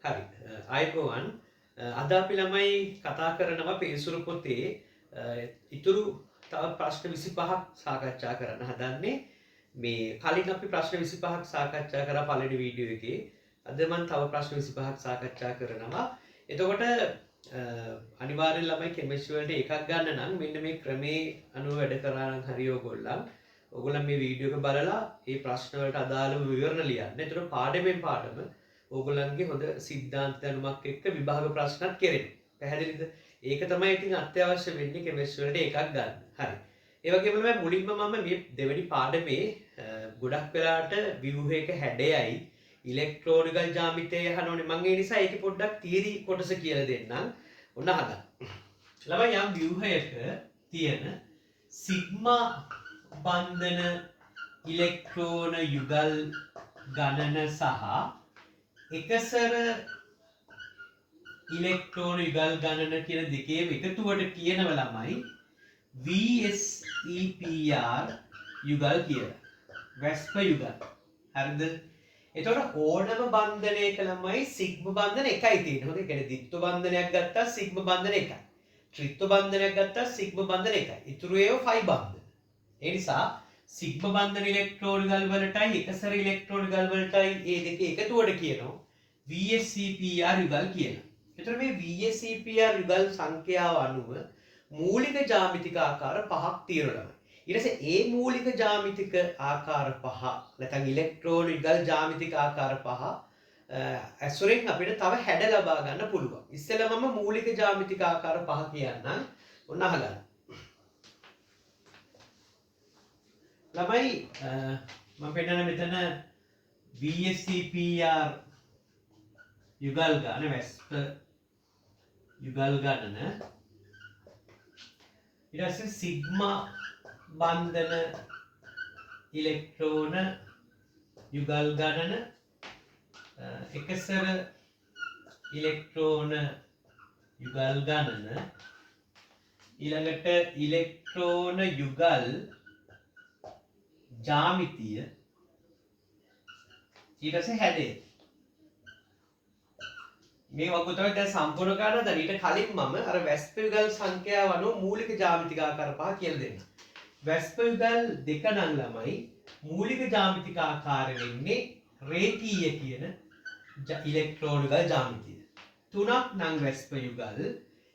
හරි. අයිබෝවන් අද අපි ළමයි කතා කරනවා පේසුරු පොතේ ඉතුරු තව ප්‍රශ්න 25ක් සාකච්ඡා කරන්න හදන්නේ. මේ කලින් අපි ප්‍රශ්න 25ක් සාකච්ඡා කරා පළවෙනි වීඩියෝ එකේ. අද මම තව ප්‍රශ්න 25ක් සාකච්ඡා කරනවා. එතකොට අනිවාර්යෙන් ළමයි කෙමිස්ට්‍රි වලට එකක් ගන්න නම් මෙන්න මේ ක්‍රමේ අනුව වැඩ කරා නම් හරි ඕගොල්ලන් මේ වීඩියෝ එක බලලා මේ ප්‍රශ්න වලට අදාළව විවරණ ලියන්න. එතකොට පාඩමෙන් පාඩම ඕගොල්ලන්ගේ හොඳ සිද්ධාන්ත දැනුමක් එක්ක විභාග ප්‍රශ්නත් කෙරෙනවා. පැහැදිලිද? ඒක තමයි ඉතින් අත්‍යවශ්‍ය වෙන්නේ කෙමිස්ට්‍රි වලට එකක් ගන්න. හරි. ඒ වගේම තමයි මුලින්ම මම මේ දෙවෙනි පාඩමේ ගොඩක් වෙලාට ව්‍යුහයක හැඩයයි ඉලෙක්ට්‍රෝනිකල් ජ්‍යාමිතිය අහනෝනේ. මම ඒ නිසා ඒකේ පොඩ්ඩක් තියරි කොටස කියලා දෙන්නම්. ඔන්න අහගන්න. ළමයි යම් ව්‍යුහයක තියෙන සිග්මා බන්ධන ඉලෙක්ට්‍රෝන යුගල් ගණන සහ එකසර ඉලෙක්ට්‍රෝන යුගල් ගණන කියන දෙකේම එකතුවට කියනව ළමයි VSEPR යුගල් කියලා. වැස්ප යුගල්. හරිද? එතකොට ඕනම බන්ධනයක ළමයි සිග්ම බන්ධන එකයි තියෙන්නේ. හොඳේ. ඒ කියන්නේ ද්විත්ව බන්ධනයක් ගත්තා සිග්ම බන්ධන එකයි. ත්‍රිත්ව බන්ධනයක් ගත්තා සිග්ම බන්ධන එකයි. ඉතුරු ඒවා ෆයි බන්ධන. ඒ නිසා සිග්ම බන්ධන ඉලෙක්ට්‍රෝන ගල් වලටයි එකසර ඉලෙක්ට්‍රෝන ගල් වලටයි මේ දෙක එකතුවට කියනවා VSEPR යුගල් කියලා. එතකොට මේ VSEPR යුගල් සංඛ්‍යාව අනුව මූලික ජ්‍යාමිතික ආකාර පහක් තියෙනවා. ඊට පස්සේ ඒ මූලික ජ්‍යාමිතික ආකාර පහ නැත්නම් ඉලෙක්ට්‍රෝන යුගල් ජ්‍යාමිතික ආකාර පහ ඇසුරෙන් අපිට තව හැඩ ලබා ගන්න පුළුවන්. ඉස්සෙල්ලා මම මූලික ජ්‍යාමිතික ආකාර පහ කියන්නම්. ඔන්න අහගන්න. ළමයි මම පෙන්නන මෙතන VSEPR යුගල් ගන්න වැස්ප යුගල් ගණන ඊට පස්සේ සිග්මා බන්ධන ඉලෙක්ට්‍රෝන යුගල් ගණන එකසර ඉලෙක්ට්‍රෝන යුගල් ගණන ඊළඟට ඉලෙක්ට්‍රෝන යුගල් ජ්‍යාමිතිය ඊට පස්සේ හැඩය මේ වගේ තමයි දැන් සම්පූර්ණ කරලා දැන් ඊට කලින් මම අර වැස්ප යුගල් සංඛ්‍යාව අනුව මූලික ජ්‍යාමිතික ආකාර පහ කියලා දෙන්න. වැස්ප යුගල් දෙක නම් ළමයි මූලික ජ්‍යාමිතික ආකාර වෙන්නේ රේඛීය කියන ඉලෙක්ට්‍රෝන යුගල් ජ්‍යාමිතිය. තුනක් නම් වැස්ප යුගල්.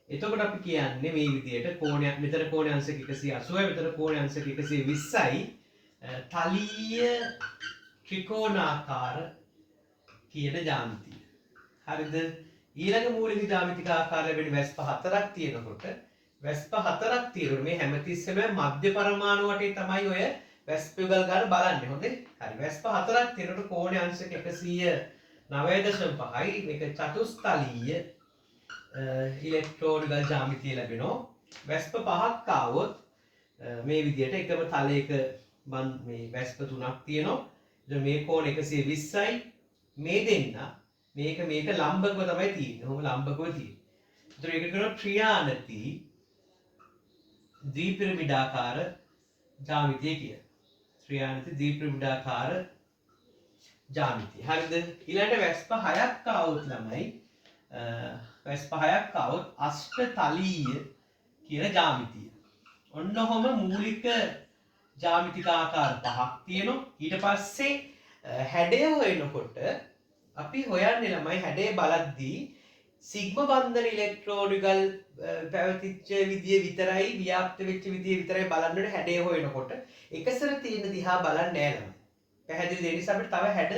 එතකොට අපි කියන්නේ මේ විදිහට කෝණයක් මෙතන කෝණ අංශක 180යි මෙතන කෝණ අංශක 120යි තලීය ත්‍රිකෝණාකාර කියන ජ්‍යාමිතිය. හරිද? ඊළඟ මූලික ජ්‍යාමිතික ආකාරය වෙන වැස්ප හතරක් තියෙනකොට වැස්ප හතරක් තියෙනකොට මේ හැමතිස්සෙම මධ්‍ය පරමාණු වටේ තමයි ඔය වැස්ප යුගල් ගන්න බලන්නේ. හොඳේ? හරි. වැස්ප හතරක් තියෙනකොට කෝණ අංශක 109.5යි මේක චතුස්තලීය ඉලෙක්ට්‍රෝන යුගල් ජ්‍යාමිතිය ලැබෙනවා. වැස්ප පහක් ආවොත් මේ විදිහට එකම තලයක මේ වැස්ප තුනක් තියෙනවා. මේ කෝණ 120යි මේ දෙන්න මේක ලම්බකව තමයි තියෙන්නේ. කොහොම ලම්බකව තියෙන්නේ. ඒතර ඒක කියනවා ත්‍රියානති ද්විපිරමිඩාකාර ජ්‍යාමිතිය කියලා. ත්‍රියානති ද්විපිරමිඩාකාර ජ්‍යාමිතිය. හරිද? ඊළඟට වැස්ප හයක් ආවොත් ළමයි වැස්ප හයක් ආවොත් අෂ්ටතලීය කියන ජ්‍යාමිතිය. ඔන්න ඔහොම මූලික ජ්‍යාමිතික ආකාර පහක් තියෙනවා. ඊට පස්සේ හැඩය හොයනකොට අපි හොයන්නේ ළමයි හැඩය බලද්දී සිග්ම බන්ධන ඉලෙක්ට්‍රෝන යුගල් පැවතිච්ච විදිය විතරයි ව්‍යාප්ත වෙච්ච විදිය විතරයි බලන්න හැඩය හොයනකොට එකසර තියෙන දිහා බලන්නේ නැහැ ළමයි. පැහැදිලිද? ඒ නිසා අපිට තව හැඩ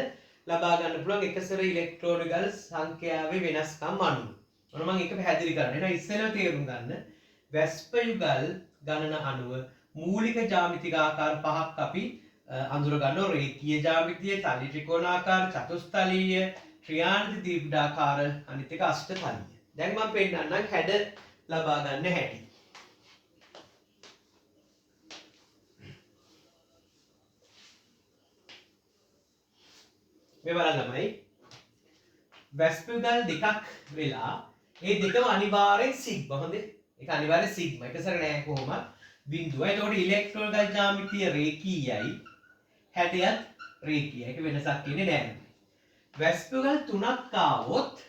ලබා ගන්න පුළුවන් එකසර ඉලෙක්ට්‍රෝන යුගල් සංඛ්‍යාවේ වෙනස්කම් අනුව. ඔන්න මම ඒක පැහැදිලි කරන්න. එහෙනම් ඉස්සෙල්ලා තේරුම් ගන්න වැස්ප යුගල් ගණන අනුව මූලික ජ්‍යාමිතික ආකාර පහක් අපි අඳුර ගන්නවා. රේඛීය ජ්‍යාමිතිය, තලි ත්‍රිකෝණාකාර, චතුස්තලීය, ත්‍රියානති ද්විපිඩාකාර, අනිත් එක අෂ්ටතලීය. දැන් මම පෙන්නන්නම් හැඩ ලබා ගන්න හැටි. මේ බලන්න ළමයි. වැස්ප යුගල් දෙකක් වෙලා ඒ දෙකම අනිවාර්යෙන් සිග්මා. හොඳේ? ඒක අනිවාර්යෙන් සිග්මා. එකසර නෑ කොහොමද? බිඳුව. එතකොට ඉලෙක්ට්‍රෝන යුගල් ජ්‍යාමිතිය රේඛීයයි. හැඩයත් රේඛීයයි. ඒක වෙනසක් කියන්නේ නැහැ. වැස්ප යුගල් තුනක් ආවොත්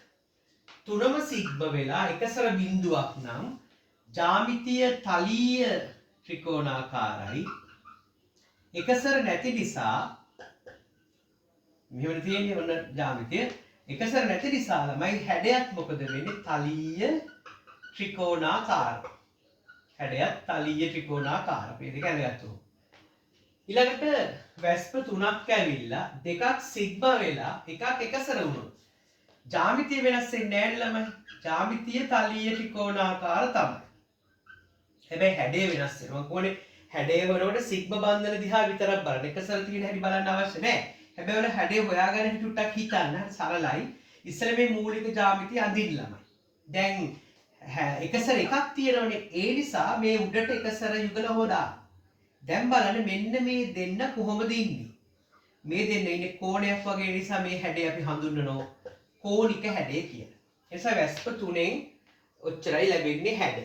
තුනම සිග්ම වෙලා එකසර බිඳුවක් නම් ජ්‍යාමිතිය තලීය ත්‍රිකෝණාකාරයි. එකසර නැති නිසා මෙහෙම තියෙන්නේ ඔන්න ජ්‍යාමිතිය. එකසර නැති නිසා ළමයි හැඩයක් මොකද වෙන්නේ? තලීය ත්‍රිකෝණාකාර. හැඩයක් තලීය ත්‍රිකෝණාකාර. මේ දෙක ඇඳගත්තු. ඊළඟට වැස්ප තුනක් ඇවිල්ලා දෙකක් සිග්ම වෙලා එකක් එකසර වුණොත් ජ්‍යාමිතිය වෙනස් වෙන්නේ නැහැ ළමයි. ජ්‍යාමිතිය තලීය ත්‍රිකෝණාකාර තමයි. හැබැයි හැඩය වෙනස් වෙනවා. කොහොමද? හැඩය වෙනකොට සිග්ම බන්ධන දිහා විතරක් බලන්න. එකසර තියෙන හැටි බලන්න අවශ්‍ය නැහැ. හැබැයි ඔයාලා හැඩය හොයාගන්න ටිකක් හිතන්න සරලයි. ඉස්සෙල්ලා මේ මූලික ජ්‍යාමිතිය අඳින්න ළමයි. දැන් එකසර එකක් තියෙනවනේ. ඒ නිසා මේ උඩට එකසර යුගල හොදා. දැන් බලන්න මෙන්න මේ දෙන්න කොහොමද ඉන්නේ? මේ දෙන්න ඉන්නේ කෝණයක් වගේ නිසා මේ හැඩය අපි හඳුන්වනවා කෝණික හැඩය කියලා. ඒ නිසා වැස්ප තුනෙන් ඔච්චරයි ලැබෙන්නේ හැඩ.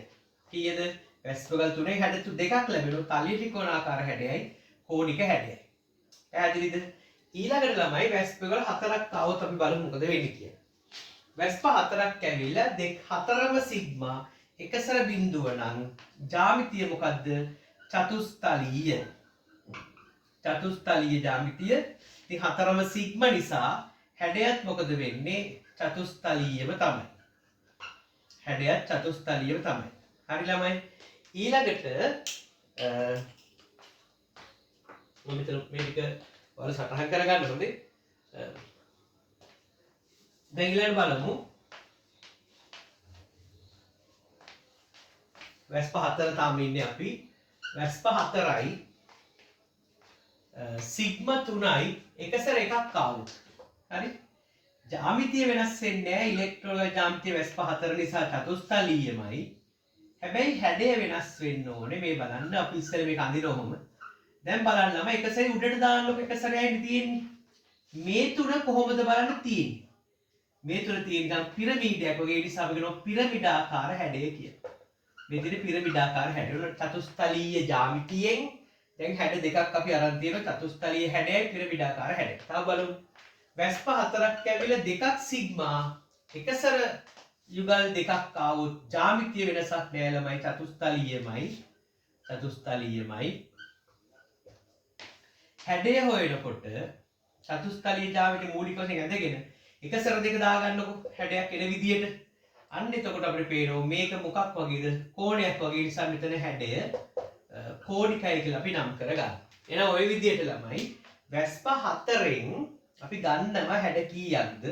කීයද? වැස්පගල් තුනේ හැඩ දෙකක් ලැබෙනවා. තලීය ත්‍රිකෝණාකාර හැඩයයි කෝණික හැඩයයි. පැහැදිලිද? ඊළඟට ළමයි වැස්පගල් හතරක් આવොත් අපි බලමු මොකද වෙන්නේ කියලා. වැස්ප හතරක් ඇවිල්ලා හතරම සිග්මා එකසර බිඳුව නම් ජ්‍යාමිතිය මොකද්ද? චතුස්තලීය. චතුස්තලීය ජ්‍යාමිතිය. ඉතින් හතරම සිග්ම නිසා හැඩයත් මොකද වෙන්නේ? චතුස්තලීයම තමයි. හැඩයත් චතුස්තලීයම තමයි. හරි ළමයි. ඊළඟට මම මෙතන මේ ටික ඔයාලා සටහන් කරගන්න හොඳේ. දැන් ඊළඟට බලමු වැස්ප හතර තාම ඉන්නේ අපි. වැස්ප හතරයි සිග්ම 3යි එකසර එකක් ආවොත්. හරි? ජ්‍යාමිතිය වෙනස් වෙන්නේ නැහැ. ඉලෙක්ට්‍රෝන ජ්‍යාමිතිය වැස්ප හතර නිසා චතුස්තලීයමයි. හැබැයි හැඩය වෙනස් වෙන්න ඕනේ. මේ බලන්න අපි ඉස්සෙල්ලා මේක අඳිනවම. දැන් බලන්න ළමයි එකසරේ උඩට දාන්නකො එකසරයයි තියෙන්නේ. මේ තුන කොහොමද බලන්න තියෙන්නේ? මේ තුන තියෙන ගම් පිරමීඩයක් වගේ නිසා අපි කියනවා පිරමීඩාකාර හැඩය කියලා. මේ දෙන පිරමීඩාකාර හැඩය වල චතුස්තලීය ජ්‍යාමිතියෙන් දැන් හැඩ දෙකක් අපි අරන් තියෙනවා. චතුස්තලීය හැඩයයි පිරමීඩාකාර හැඩය. තව බලමු. වැස්ප හතරක් ඇවිල්ලා දෙකක් සිග්මා එකසර යුගල් දෙකක් ආවොත් ජ්‍යාමිතිය වෙනසක් නෑ ළමයි. චතුස්තලීයමයි. චතුස්තලීයමයි. හැඩය හොයනකොට චතුස්තලීය ජ්‍යාමිතිය මූලික වශයෙන් ඇඳගෙන එකසර දෙක දාගන්නකො හැඩයක් එන විදියට. අන්න එතකොට අපිට පේනවා මේක මොකක් වගේද? කෝණයක් වගේ නිසා මෙතන හැඩය කෝණිකයි කියලා අපි නම් කරගන්න. එහෙනම් ওই විදියට ළමයි වැස්ප හතරෙන් අපි ගන්නවා හැඩ කීයක්ද?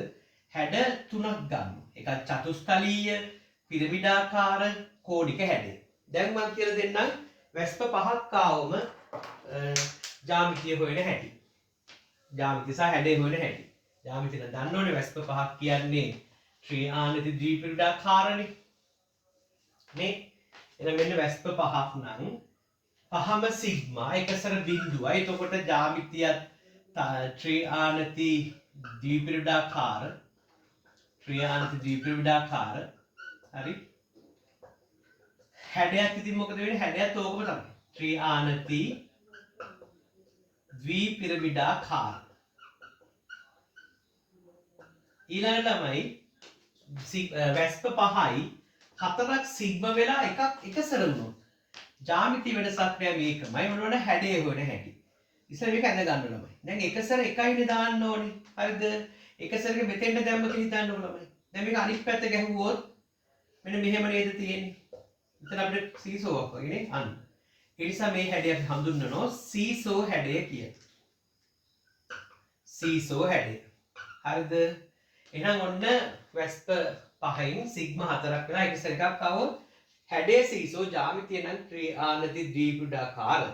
හැඩ තුනක් ගන්නවා. එකක් චතුස්තලීය, පිරමීඩාකාර, කෝණික හැඩය. දැන් මම කියලා දෙන්නම් වැස්ප පහක් ආවම ජ්‍යාමිතිය හොයන හැටි. ජ්‍යාමිතිය සහ හැඩය හොයන හැටි. ජ්‍යාමිතිය දන්න ඕනේ වැස්ප පහක් කියන්නේ ත්‍රිආනති ද්විපිරිඩාකාරනේ. මේ එන මෙන්න වැස්ප පහක් නම් පහම සිග්මා එකසර බිඳුවයි. එතකොට ජ්‍යාමිතියත් ත්‍රිආනති ද්විපිරිඩාකාර. ත්‍රිආනති ද්විපිරිඩාකාර. හරි? හැඩයක් ඉතින් මොකද වෙන්නේ? හැඩයත් ඕකම තමයි. ත්‍රිආනති ද්විපිරිඩාකාර. ඊළඟට තමයි වැස්ප පහයි හතරක් සිග්ම වෙලා එකක් එකසර වුණොත් ජ්‍යාමිතිය වෙනසක් නෑ. මේකමයි මොනවද හැඩය හොයන හැටි. ඉතින් මේක ඇඳ ගන්න ළමයි. දැන් එකසර එකයිනේ දාන්න ඕනේ. හරිද? එකසරක මෙතෙන්ට දැම්ම කියලා හිතන්න ඕන ළමයි. දැන් මේක අනිත් පැත්ත ගැහුවොත් මෙන්න මෙහෙම නේද තියෙන්නේ. මෙතන අපිට සීසෝවක් වගේ නේ අන්න. ඒ නිසා මේ හැඩය අපි හඳුන්වනවා සීසෝ හැඩය කියලා. සීසෝ හැඩය. හරිද? එහෙනම් ඔන්න වැස්ප පහෙන් සිග්ම හතරක් වෙලා එකසර එකක් આવොත් හැඩය සීසෝ ජ්‍යාමිතිය නම් ත්‍රිආනති ද්විපිරිඩාකාර.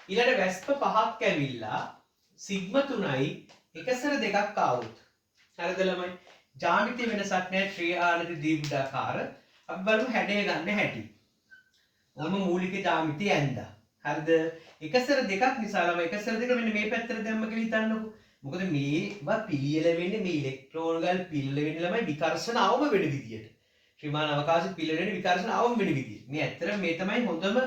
ඊළඟ වැස්ප පහක් ඇවිල්ලා සිග්ම 3යි එකසර දෙකක් આવොත් හරිද ළමයි? ජ්‍යාමිතිය වෙනසක් නැහැ. ත්‍රිආනති ද්විපිරිඩාකාර. අපි බලමු හැඩය ගන්න හැටි. ඔන්න මූලික ජ්‍යාමිතිය ඇඳා. හරිද? එකසර දෙකක් නිසා ළමයි එකසර දෙක මෙන්න මේ පැත්තට දැම්ම කියලා හිතන්නකෝ. මොකද මේවා පිළියෙල වෙන්නේ මේ ඉලෙක්ට්‍රෝන ගල් පිළියෙල වෙන්නේ ළමයි විකර්ෂණ අවම වෙන විදියට. ත්‍රිමාන අවකාශ පිළියෙල වෙන්නේ විකර්ෂණ අවම වෙන විදියට. මේ ඇත්තට මේ තමයි හොඳම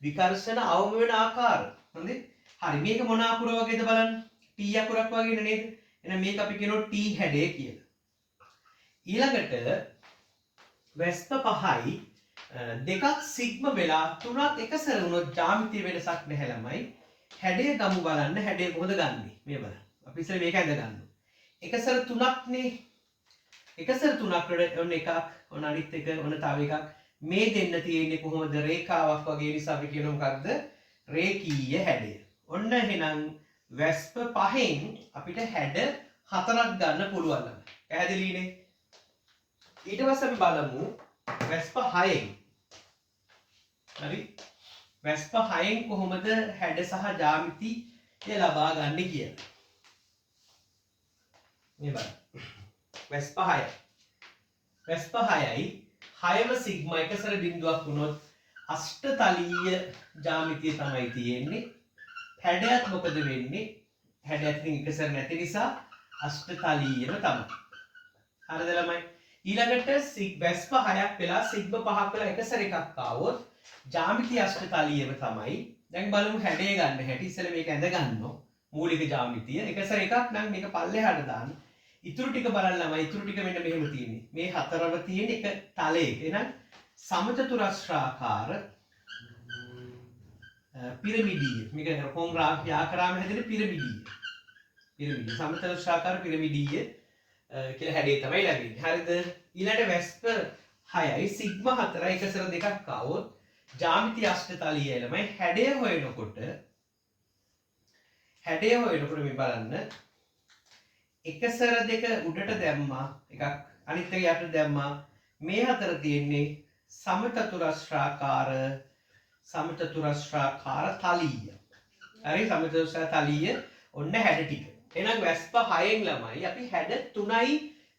විකර්ෂණ අවම වෙන ආකාරය. හරිද? හරි මේක මොන අකුර වගේද බලන්න. T අකුරක් වගේ නේද? එහෙනම් මේක අපි කියනවා T හැඩය කියලා. ඊළඟට වැස්ප 5යි දෙකක් සිග්ම වෙලා 3ක් එකසර වුණොත් ජ්‍යාමිතිය වෙනසක් නැහැ ළමයි. හැඩය ගමු බලන්න. හැඩය කොහොමද ගන්නෙ? මේ බලන්න. අපි ඉතින් මේක ඇඳ ගන්නවා. එකසර 3ක්නේ. එකසර 3ක් වල ඔන්න එකක්, ඔන්න අනිත් එක, ඔන්න තව එකක්. මේ දෙන්න තියෙන්නේ කොහොමද? රේඛාවක් වගේ නිසා අපි කියනවා මොකක්ද? රේඛීය හැඩය. ඔන්න එහෙනම් වැස්ප 5න් අපිට හැඩ 4ක් ගන්න පුළුවන් ළමයි. පැහැදිලිනේ? ඊට පස්සේ අපි බලමු වැස්ප 6න්. හරි? වැස්ප 6න් කොහොමද හැඩ සහ ජ්‍යාමිතිය ලබා ගන්න කියලා. මේ බලන්න. වැස්ප 6. වැස්ප 6යි 6ම සිග්මා එකසර බිඳුවක් වුණොත් අෂ්ටතලීය ජ්‍යාමිතිය තමයි තියෙන්නේ. හැඩයත් මොකද වෙන්නේ? හැඩයත් එකසර නැති නිසා අෂ්ටතලීයම තමයි. හරිද ළමයි? ඊළඟට වැස්ප 6ක් වෙලා සිග්ම 5ක් වෙලා එකසර එකක් ආවොත් ජ්‍යාමිතිය අෂ්ටතලීයම තමයි. දැන් බලමු හැඩය ගන්න හැටි. ඉස්සෙල්ලා මේක ඇඳ ගන්නවා. මූලික ජ්‍යාමිතිය. එකසර එකක් නම් මේක පල්ලෙහාට දාන්න. ඉතුරු ටික බලන්න ළමයි. ඉතුරු ටික මෙන්න මෙහෙම තියෙන්නේ. මේ හතරම තියෙන එක තලයක. එහෙනම් සමචතුරස්‍රාකාර පිරමිඩීය. මේක හෝංග්‍රාෆ් ආකාරයෙන් හැදෙන පිරමිඩීය. පිරමිඩීය සමචතුරස්‍රාකාර පිරමිඩීය කියලා හැඩේ තමයි ලැබෙන්නේ. හරිද? ඊළඟට වැස්ප 6යි සිග්ම 4යි එකසර දෙකක් ආවොත් ජ්‍යාමිතිය අෂ්ටතලීය ළමයි. හැඩය හොයනකොට මේ බලන්න එකසර දෙක උඩට දැම්මා එකක් අනිත් එක යට දැම්මා. මේ හතර තියෙන්නේ සමචතුරස්‍රාකාර තලීය. හරි? සමචතුරස්‍රාකාර තලීය ඔන්න හැඩ ටික. එහෙනම් වැස්ප 6න් ළමයි අපි හැඩ 3යි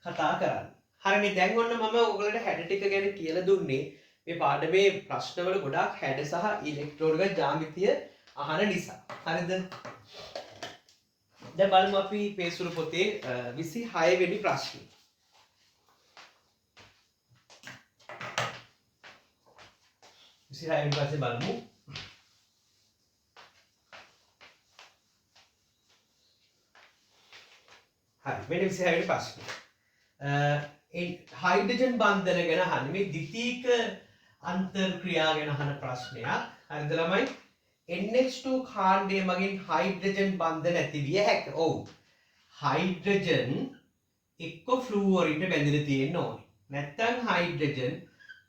කතා කරන්නේ. හරිනේ? දැන් ඔන්න මම ඔයගලට හැඩ ටික ගැන කියලා දුන්නේ මේ පාඩමේ ප්‍රශ්නවල ගොඩාක් හැඩ සහ ඉලෙක්ට්‍රෝඩික ජ්‍යාමිතිය අහන නිසා. හරිද? දැන් බලමු අපි පේසුරු පොතේ 26 වෙනි ප්‍රශ්නේ. පස්සේ බලමු. හරි මෙන්න 26 වෙනි ප්‍රශ්නේ. හයිඩ්‍රජන් බන්ධන ගැන අහන්නේ. මේ ද්විතීක අන්තර්ක්‍රියා ගැන අහන ප්‍රශ්නයක්. හරිද ළමයි? NH2 කාණ්ඩය මගින් හයිඩ්‍රජන් බන්ධන ඇති විය හැක. ඔව්. හයිඩ්‍රජන් එක්ක ෆ්ලූවරින්ට බැඳිලා තියෙන්න ඕනේ. නැත්නම් හයිඩ්‍රජන්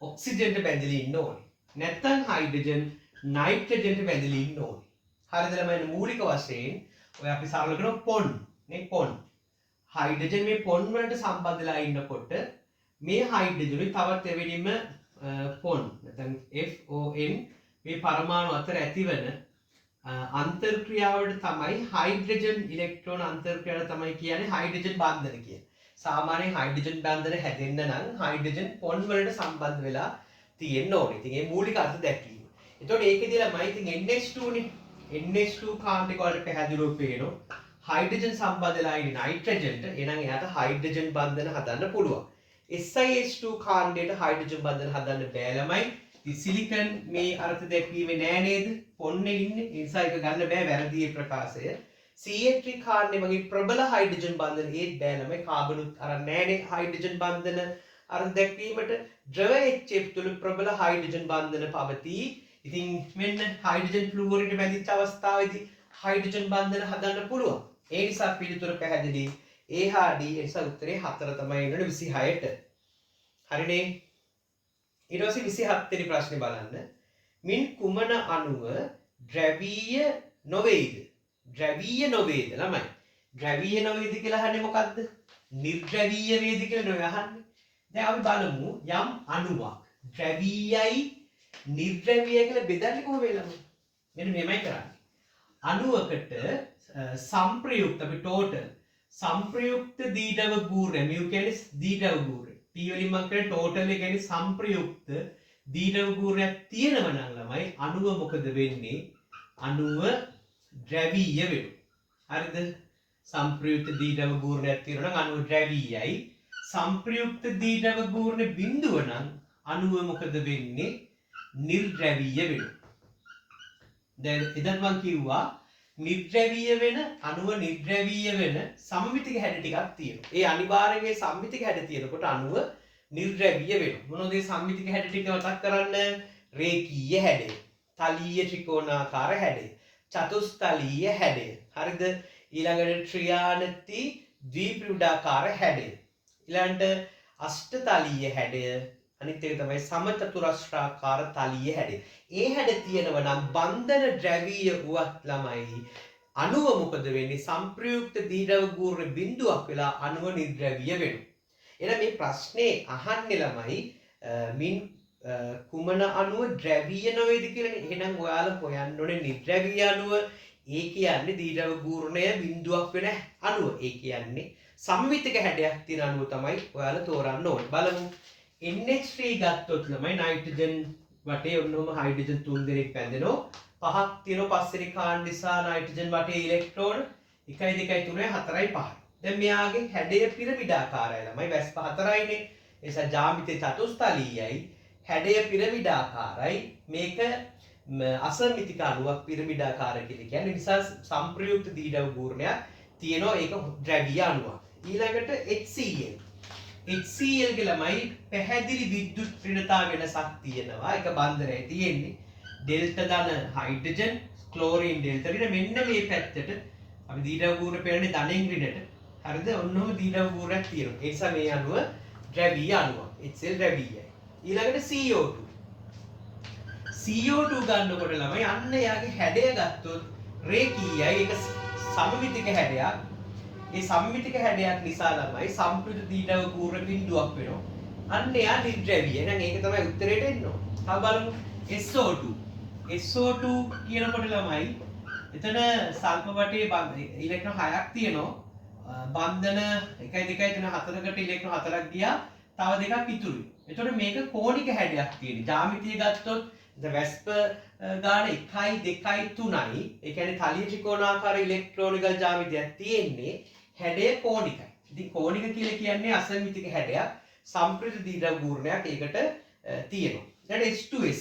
ඔක්සිජන්ට බැඳිලා ඉන්න ඕනේ. නැත්නම් හයිඩ්‍රජන් නයිට්‍රජන්ට බැඳිලා ඉන්න ඕනේ. හරිද ළමයි? මූලික වශයෙන් ඔය අපි සරල කරන පොන් නේ පොන්. හයිඩ්‍රජන් මේ පොන් වලට සම්බන්ධ වෙලා ඉන්නකොට මේ හයිඩ්‍රජන් තවත් එවෙනින්ම පොන් නැත්නම් FON මේ පරමාණු අතර ඇතිවන අන්තර්ක්‍රියාවට තමයි හයිඩ්‍රජන් ඉලෙක්ට්‍රෝන අන්තර්ක්‍රියාවට තමයි කියන්නේ හයිඩ්‍රජන් බන්ධන කියලා. සාමාන්‍යයෙන් හයිඩ්‍රජන් බන්ධන හැදෙන්න නම් හයිඩ්‍රජන් පොන් වලට සම්බන්ධ වෙලා තියෙන්න ඕනේ. ඉතින් ඒ මූලික අර්ථ දැක්වීම. එතකොට ඒකෙදී ළමයි ඉතින් NH2 නේ. NH2 කාණ්ඩයක වලට පැහැදිලිව පේනවා. හයිඩ්‍රජන් සම්බන්ධ වෙලා ඉන්නේ නයිට්‍රජන්ට. එහෙනම් එයාට හයිඩ්‍රජන් බන්ධන හදන්න පුළුවන්. SiH2 කාණ්ඩයට හයිඩ්‍රජන් බන්ධන හදන්න බෑ ළමයි. සිලිකන් මේ අර්ථ දැක්වීමේ නෑ නේද? පොන්නේ ඉන්නේ. ඒ නිසා ඒක ගන්න බෑ වැරදි ප්‍රකාශය. CH3 කාණ්ඩේ මගේ ප්‍රබල හයිඩ්‍රජන් බන්ධන ඒත් බෑ ළමයි. කාබනුත් අරන් නෑනේ හයිඩ්‍රජන් බන්ධන අර්ථ දැක්වීමට. ද්‍රව HF තුල ප්‍රබල හයිඩ්‍රජන් බන්ධන පවතී. ඉතින් මෙන්න හයිඩ්‍රජන් ෆ්ලුවරින්ට බැඳිච්ච අවස්ථාවේදී හයිඩ්‍රජන් බන්ධන හදන්න පුළුවන්. ඒ නිසා පිළිතුර පැහැදිලි. A හා D. ඒ නිසා උත්තරේ 4 තමයි එන්නේ 26ට. හරිනේ? ඊට පස්සේ 27 වෙනි ප්‍රශ්නේ බලන්න. මින් කුමන අණුව ද්‍රවීය නොවේද? ද්‍රවීය නොවේද ළමයි. ද්‍රවීය නොවේද කියලා අහන්නේ මොකද්ද? නිර්ද්‍රවීය වේද කියලා නෙවෙයි අහන්නේ. දැන් අපි බලමු යම් අණුවක් ද්‍රවීයයි නිර්ද්‍රවීය කියලා බෙදන්නේ කොහොමද ළමයි? මෙන්න මෙහෙමයි කරන්නේ. අණුවකට සංප්‍රයුක්ත අපි ටෝටල් සංප්‍රයුක්ත දීඩව ගූර්ණය මියු කියන්නේ දීඩව ගූර්ණය. T වලින් මම කියන්නේ ටෝටල් එක කියන්නේ සංප්‍රයුක්ත දීඩව ගූර්ණයක් තියෙනවා නම් ළමයි අණුව මොකද වෙන්නේ? අණුව ද්‍රවීය වෙනවා. හරිද? සංප්‍රයුක්ත දීඩව ගූර්ණයක් තියෙනවා නම් අණුව ද්‍රවීයයි. සංප්‍රයුක්ත දීඩව ගූර්ණ බිඳුව නම් අණුව මොකද වෙන්නේ? නිර්ද්‍රවීය වෙනවා. දැන් ඉතින් මම කිව්වා නිර්ද්‍රවීය වෙන අණුව නිර්ද්‍රවීය වෙන සමමිතික හැඩ ටිකක් තියෙනවා. ඒ අනිවාර්යයෙන් සම්මිතික හැඩ තියෙනකොට අණුව නිර්ද්‍රව්‍ය වෙනවා. මොනවද මේ සම්මිතික හැඩ ටික මතක් කරන්න? රේඛීය හැඩය, තලීය ත්‍රිකෝණාකාර හැඩය, චතුස්තලීය හැඩය. හරිද? ඊළඟට ත්‍රියානති ද්විප්‍රවිඩාකාර හැඩය. ඊළඟට අෂ්ටතලීය හැඩය, අනිත් එක තමයි සමචතුරස්‍රාකාර තලීය හැඩය. ඒ හැඩ තියෙනවා නම් බන්ධන ද්‍රවීය වුවත් ළමයි අණුව මොකද වෙන්නේ? සංප්‍රයුක්ත දීර්ඝ ගූර්ණ බිඳුවක් වෙලා අණුව නිර්ද්‍රවීය වෙනවා. එහෙනම් මේ ප්‍රශ්නේ අහන්නේ ළමයි මින් කුමන අණුව ද්‍රවීය නොවේද කියලානේ. එහෙනම් ඔයාලා හොයන්න ඕනේ නිර්ද්‍රවීය අණුව. ඒ කියන්නේ දීර්ඝ ගූර්ණය බිඳුවක් වෙන අණුව. ඒ කියන්නේ සමමිතික හැඩයක් තියෙන අණුව තමයි ඔයාලා තෝරන්න ඕනේ. බලමු. NH3 ගත්තොත් ළමයි නයිට්‍රජන් වටේ ඔන්නෝම හයිඩ්‍රජන් 3 දෙනෙක් බැඳෙනවා. පහක් තියෙනවා පස්වෙනි කාණ්ඩ නිසා නයිට්‍රජන් වටේ ඉලෙක්ට්‍රෝන 1 2 3 4 5. දැන් මෙයාගේ හැඩය පිරමිඩාකාරයි ළමයි. වැස්ප 4යිනේ. ඒ නිසා ජ්‍යාමිතිය චතුස්තලීයයි. හැඩය පිරමිඩාකාරයි. මේක අසමිතික අණුවක් පිරමිඩාකාර කියලා කියන්නේ. නිසා සංප්‍රයුක්ත දීර්ඝ ගූර්ණයක් තියෙනවා. ඒක ද්‍රවීය අණුවක්. ඊළඟට HCl. HCl ගේ ළමයි පැහැදිලි විද්‍යුත් ඍණතා වෙනසක් තියෙනවා. ඒක බන්ධනයේ තියෙන්නේ. ඩෙල්ටා ධන හයිඩ්‍රජන්, ක්ලෝරින් ඩෙල්ටා ඍණ මෙන්න මේ පැත්තට අපි දීර්ඝ ගූර්ණ පෙරන්නේ ධනෙන් ඍණට. හරිද? ඔන්නෝම දීර්ඝ ගූර්ණයක් තියෙනවා. ඒ නිසා මේ අණුව ද්‍රවීය අණුවක්. HCl ද්‍රවීයයි. ඊළඟට CO2. CO2 ගන්නකොට ළමයි අන්න යාගේ හැඩය ගත්තොත් රේඛීයයි. ඒක සමමිතික හැඩයක්. ඒ සම්මිතික හැඩයක් නිසා ළමයි සම්ප්‍රයුක්ත දීර්ඝ ගූර්ණ බිඳුවක් වෙනවා. අන්න එයා නිර්ද්‍රවීය. එහෙනම් ඒක තමයි උත්තරේට එන්න ඕන. හා බලමු SO2. SO2 කියනකොට ළමයි එතන සල්ප වටේ ඉලෙක්ට්‍රෝන 6ක් තියෙනවා. බන්ධන 1 2 3 4කට ඉලෙක්ට්‍රෝන 4ක් ගියා. තව දෙකක් ඉතුරුයි. එතකොට මේක කෝණික හැඩයක් තියෙන. ජ්‍යාමිතිය ගත්තොත් වැස්ප ගාන 1 2 3යි. ඒ කියන්නේ තලීය ත්‍රිකෝණාකාර ඉලෙක්ට්‍රෝනිකල් ජ්‍යාමිතියක් තියෙන්නේ. හැඩය කෝණිකයි. ඉතින් කෝණික කියලා කියන්නේ අසමිතික හැඩයක්. සම්ප්‍රයුක්ත දීර්ඝ ගූර්ණයක් ඒකට තියෙනවා. ඊට H2S.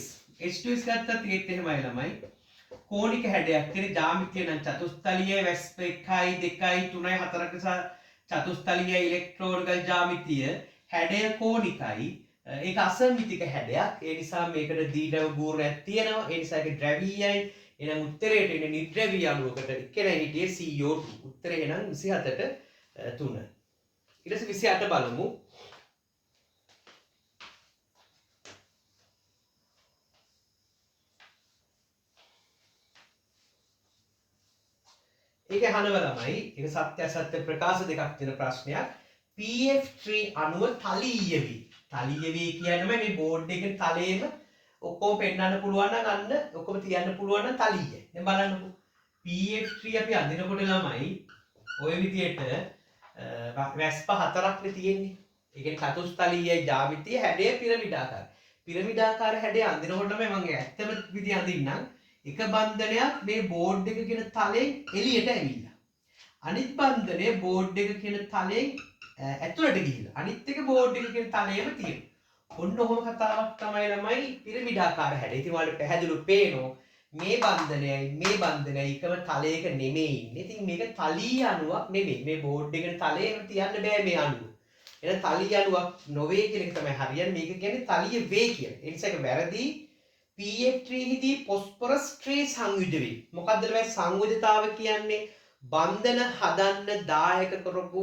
H2S ගත්තත් ඒත් එහෙමයි ළමයි. කෝණික හැඩයක් තියෙන ජ්‍යාමිතිය නම් චතුස්තලීය වැස්ප 1 2 3 4 නිසා චතුස්තලීය ඉලෙක්ට්‍රෝනිකල් ජ්‍යාමිතිය හැඩය කෝණිකයි. ඒක අසමිතික හැඩයක්. ඒ නිසා මේකට දීර්ඝ ගූර්ණයක් තියෙනවා. ඒ නිසා ඒක ද්‍රවීයයි. එහෙනම් උත්තරේට එන්නේ නිර්ද්‍රවීය අණුවකට එකනේ හිටියේ CO2. උත්තරේ එහෙනම් 27ට 3. ඊට පස්සේ 28 බලමු. ඒක අහනවා ළමයි. ඒක සත්‍ය අසත්‍ය ප්‍රකාශ දෙකක් තියෙන ප්‍රශ්නයක්. PF3 අණුව තලීය වේ. තලීය වේ කියන්නේ මේ බෝඩ් එකේ තලයේම ඔක්කොම පෙන්වන්න පුළුවන් නම් අන්න ඔක්කොම තියන්න පුළුවන් නම් තලීයයි. දැන් බලන්නකෝ. PF3 අපි අඳිනකොට ළමයි ඔය විදියට වැස්ප 4ක්නේ තියෙන්නේ. ඒ කියන්නේ චතුස්තලීයයි ජ්‍යාමිතිය හැඩය පිරමිඩාකාරයි. පිරමිඩාකාර හැඩය අඳිනකොට මම ඇත්තම විදිය අඳින්නම්. එක බන්ධනයක් මේ බෝඩ් එක කියන තලයෙන් එළියට ඇවිල්ලා. අනිත් බන්ධනය බෝඩ් එක කියන තලයෙන් ඇතුළට ගිහිල්ලා. අනිත් එක බෝඩ් එක කියන තලයේම තියෙනවා. ඔන්න ඔහොම කතාවක් තමයි ළමයි පිරමිඩාකාර හැඩය. ඉතින් ඔයාලට පැහැදිලිව පේනවා මේ බන්ධනයයි එකම තලයක නෙමෙයි ඉන්නේ. ඉතින් මේක තලීය අණුවක් නෙමෙයි. මේ බෝඩ් එකේ තලයේම තියන්න බෑ මේ අණුව. එහෙනම් තලීය අණුවක් නොවේ කියන එක තමයි හරියන්නේ. මේක කියන්නේ තලීය වේ කියලා. ඒ නිසා ඒක වැරදි. PF3 හිදී පොස්පරස් ත්‍රි සංයුජ වේ. මොකද්ද මේ සංයුජතාව කියන්නේ? බන්ධන හදන්න දායක කරපු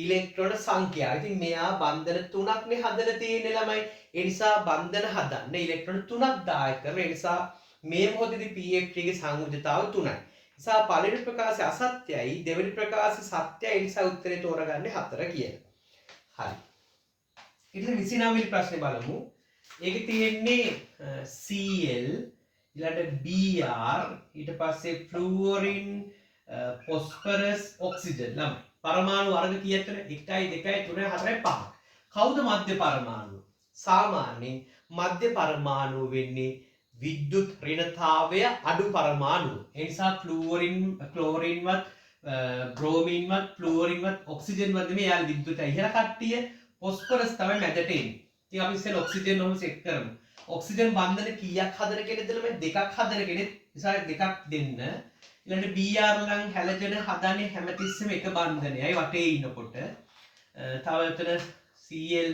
ඉලෙක්ට්‍රෝන සංඛ්‍යාව. ඉතින් මෙයා බන්ධන 3ක්නේ හදලා තියෙන්නේ ළමයි. ඒ නිසා බන්ධන හදන්න ඉලෙක්ට්‍රෝන 3ක් දායක කරන. ඒ නිසා මේ මොහොතේදී PF3 ගේ සංයුජතාව 3යි. නිසා පළවෙනි ප්‍රකාශය අසත්‍යයි, දෙවෙනි ප්‍රකාශය සත්‍යයි. ඒ නිසා උත්තරේ තෝරගන්නේ 4 කියලා. හරි. ඊට පස්සේ 29 වෙනි ප්‍රශ්නේ බලමු. ඒක තියෙන්නේ Cl ඊළඟට Br ඊට පස්සේ ෆ්ලුවරින් phosphorus oxygen ළමයි. පරමාණු වර්ග කීයද? 1 2 3 4 5. කවුද මධ්‍ය පරමාණුව? සාමාන්‍යයෙන් මධ්‍ය පරමාණුව වෙන්නේ විද්‍යුත් ඍණතාවය අඩු පරමාණුව. ඒ නිසා ෆ්ලුවරින් ක්ලෝරින්වත් බ්‍රෝමින්වත් ෆ්ලුවරින්වත් ඔක්සිජන්වත් නෙමෙයි යාල විද්‍යුත ඉහළ කට්ටිය. ෆොස්ෆරස් තමයි මැදට එන්නේ. ඉතින් අපි ඉස්සෙල්ලා ඔක්සිජන් ඔහොම සෙට් කරමු. ඔක්සිජන් බන්ධන කීයක් හදන කෙනෙක්ද ළමයි? දෙකක් හදන කෙනෙක්. නිසා දෙකක් දෙන්න. ඊළඟට Br නම් හැලජන හදන්නේ හැමතිස්සෙම එක බන්ධනයයි වටේ ඉන්නකොට. තව එතන Cl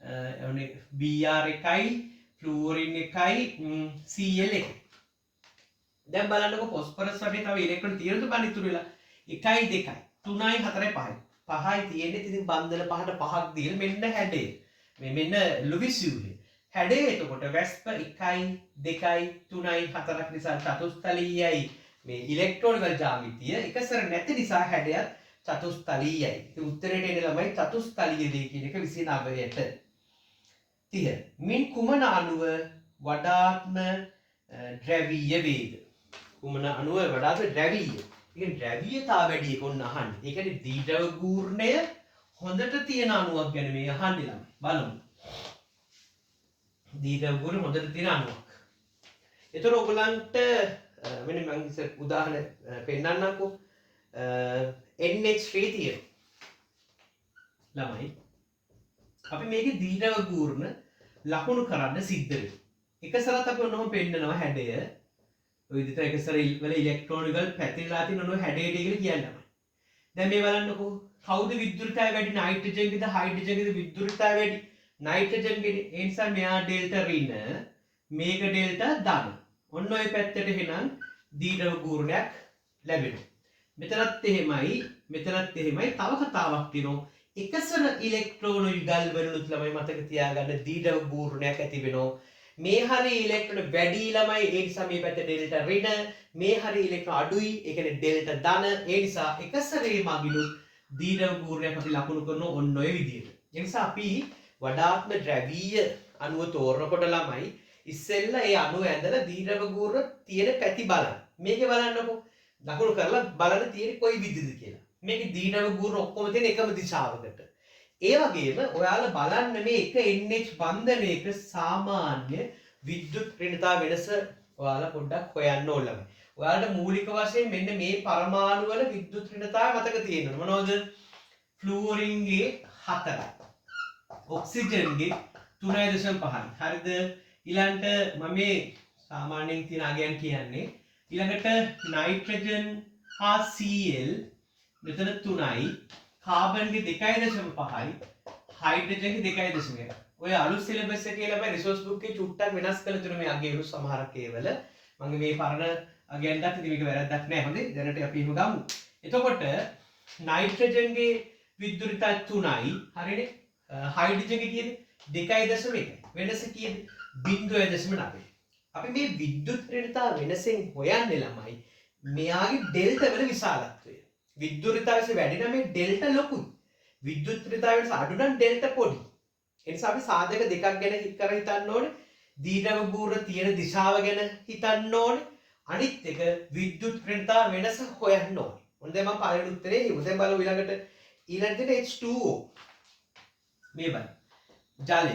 Br එකයි ෆ්ලූරින් එකයි Cl එක. දැන් බලන්නකො ෆොස්ෆරස් වටේ තව ඉලෙක්ට්‍රෝන තියෙනවද බලන්න ඉතුරු වෙලා 1 2 3යි 4යි 5යි. 5යි තියෙන්නේ ඉතින් බන්ධන පහට 5ක් දීලා මෙන්න හැඩය. මෙන්න ලුවිස් යූලේ. හැඩය එතකොට වැස්ප 1යි 2යි 3යි 4ක් නිසා චතුස්තලීයයි මේ ඉලෙක්ට්‍රෝනිකල් ජ්‍යාමිතිය එකසර නැති නිසා හැඩයත් චතුස්තලීයයි. ඉතින් උත්තරේට එන ළමයි චතුස්තලීය දේ කියන එක 29ට. 30. මින් කුමන අණුව වඩාත්ම ද්‍රවීය වේද? කුමන අණුව වඩාත්ම ද්‍රවීය? ඒ කියන්නේ ද්‍රවීයතාව වැඩි එක ඔන්න අහන්නේ. ඒ කියන්නේ දීද්‍රව ගූර්ණය හොඳට තියෙන අණුවක් ගැන මේ අහන්නේ ළමයි. බලමු. දීද්‍රව ගූර්ණය හොඳට තියෙන අණුවක්. ඒතර ඔයගලන්ට මෙන්න මම ඉතින් උදාහරණ පෙන්නන්නම්කෝ. NH3 තියෙනවා. ළමයි අපි මේකේ දීද්‍රව ගූර්ණ ලකුණු කරන්න සිද්ධ වෙනවා. එක සැරයක් අපි ඔන්නම පෙන්නනවා හැඩය. ඔය විදිහට එක සැරේ වල ඉලෙක්ට්‍රෝනිකල් පැතිරලා තියෙන ඔන්න හැඩයට කියලා කියනවා. දැන් මේ බලන්නකෝ කවුද විද්‍යුතය වැඩි නයිට්‍රජන්ගේද හයිඩ්‍රජන්ගේද විද්‍යුතය වැඩි නයිට්‍රජන්ගේ. ඒ නිසා මෙයා ඩෙල්ටා ඍණ මේක ඩෙල්ටා ධන. ඔන්න ඔය පැත්තට එහෙනම් දීද්‍රව ගූර්ණයක් ලැබෙනවා. මෙතනත් එහෙමයි මෙතනත් එහෙමයි. තව කතාවක් තියෙනවා. එකසර ඉලෙක්ට්‍රෝන යුගල් වලුත් ළමයි මතක තියාගන්න දීද්‍රව ගූර්ණයක් ඇති වෙනවා. මේ හරි ඉලෙක්ට්‍රෝන වැඩි ළමයි ඒ නිසා මේ පැත්තේ ඩෙල්ටා ඍණ මේ හරි ඉලෙක්ට්‍රෝන අඩුයි ඒ කියන්නේ ඩෙල්ටා ධන. ඒ නිසා එකසරේ මගිනුත් දීද්‍රව ගූර්ණයක් අපි ලකුණු කරනවා ඔන්න ඔය විදිහට. ඒ නිසා අපි වඩාත්ම ද්‍රවීය අණුව තෝරනකොට ළමයි ඉස්සෙල්ලා ඒ අණුව ඇඳලා දීද්‍රව ගූර්ණ තියෙන පැති බලන්න. මේකේ බලන්නකො ලකුණු කරලා බලන්න තියෙන්නේ කොයි විදිහද කියලා. මේකේ දීද්‍රව ගූර්ණ ඔක්කොම තියෙන එකම දිශාවකට. ඒ වගේම ඔයාලා බලන්න මේ එක NH බන්ධනයක සාමාන්‍ය විද්‍යුත් ඍණතා වෙනස ඔයාලා පොඩ්ඩක් හොයන්න ඕන ළමයි. ඔයාලට මූලික වශයෙන් මෙන්න මේ පරමාණු වල විද්‍යුත් ඍණතාවය මතක තියෙන්න ඕන. මොනවද? ෆ්ලූරින්ගේ 4යි. ඔක්සිජන්ගේ 3.5යි. හරිද? ඊළඟට මම මේ සාමාන්‍යයෙන් තියෙන අගයන් කියන්නේ ඊළඟට නයිට්‍රජන් හා Cl මෙතන 3යි. කාබන්ගේ 2.5යි හයිඩ්‍රජන්ගේ 2.1යි. ඔය අලුත් සිලබස් එකේ ළමයි රිසෝස් බුක් එකේ චුට්ටක් වෙනස් කරලා තියෙන මේ අගයලු සමහරක් ඒවල මම මේ පරණ අගයන්ටත් ඉතින් මේක වැරද්දක් නෑ. හොඳේ දැනට අපි එහෙම ගමු. එතකොට නයිට්‍රජන්ගේ විද්‍යුතය 3යි හරිනේ. හයිඩ්‍රජන්ගේ කියන්නේ 2.1යි. වෙනස කියන්නේ 0.9. අපි මේ විද්‍යුත් ඍණතා වෙනසෙන් හොයන්නේ ළමයි මෙයාගේ ඩෙල්ටා වල විශාලත්වය. විද්‍යුත්තාවස වැඩි නම් මේ ඩෙල්ටා ලොකුයි. විද්‍යුත්තාවස අඩු නම් ඩෙල්ටා පොඩි. ඒ නිසා අපි සාධක දෙකක් ගැන හිතන්න ඕනේ. දීද්‍රව ගූර්ණ තියෙන දිශාව ගැන හිතන්න ඕනේ. අනිත් එක විද්‍යුත් ඍණතා වෙනස හොයන්න ඕනේ. මොන දැන් මම පළවෙනි උත්තරේ හිතුවා. දැන් බලමු ඊළඟට H2O. මේ බලන්න. ජලය.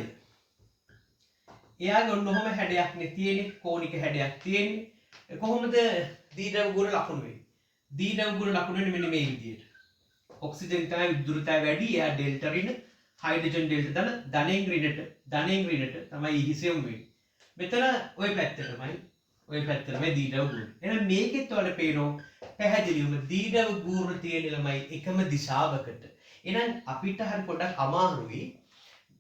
එයාගේ ඔන්න ඔහම හැඩයක් නේ තියෙන්නේ. කෝණික හැඩයක් තියෙන්නේ. කොහොමද දීද්‍රව ගූර්ණ ලකුණු වෙන්නේ? දීද්‍රව ගූර්ණ ලකුණු වෙන්නේ මෙන්න මේ විදිහට. ඔක්සිජන් තමයි විද්‍යුතය වැඩි. එයා ඩෙල්ටා ඍණ හයිඩ්‍රජන් ඩෙල්ටා ධනෙන් ඍණට තමයි ඉහිසියම් වෙන්නේ. මෙතන ওই පැත්ත තමයි දීද්‍රව ගූර්ණ. එහෙනම් මේකෙත් වල පේනවා පැහැදිලිවම දීද්‍රව ගූර්ණ තියෙන ළමයි එකම දිශාවකට. එහෙනම් අපිට හරි පොඩ්ඩක් අමාරුයි.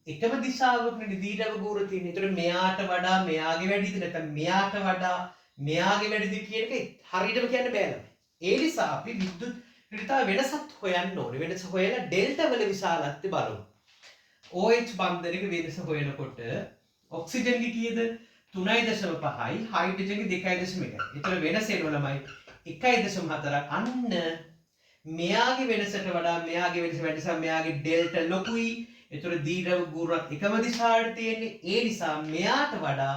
එකම දිශාවකනේ දීද්‍රව ගූර්ණ තියෙන්නේ. ඒතර මෙයාට වඩා මෙයාගේ වැඩිද නැත්නම් මෙයාට වඩා මෙයාගේ වැඩිද කියන එක හරියටම කියන්න බෑ ළමයි. ඒ නිසා අපි විද්‍යුත් ඍණතා වෙනසත් හොයන්න ඕනේ. වෙනස හොයලා ඩෙල්ටා වල විශාලත්වය බලමු. OH බන්ධනයක වෙනස හොයනකොට ඔක්සිජන්ගේ කීයද 3.5යි හයිඩ්‍රජන්ගේ 2.1යි. ඒතර වෙනස එනවා ළමයි 1.4ක්. අන්න මෙයාගේ වෙනසට වඩා මෙයාගේ වෙනස වැඩි නිසා මෙයාගේ ඩෙල්ටා ලොකුයි. ඒතර දීද්‍රව ගූර්ණත් එකම දිශාවට තියෙන්නේ. ඒ නිසා මෙයාට වඩා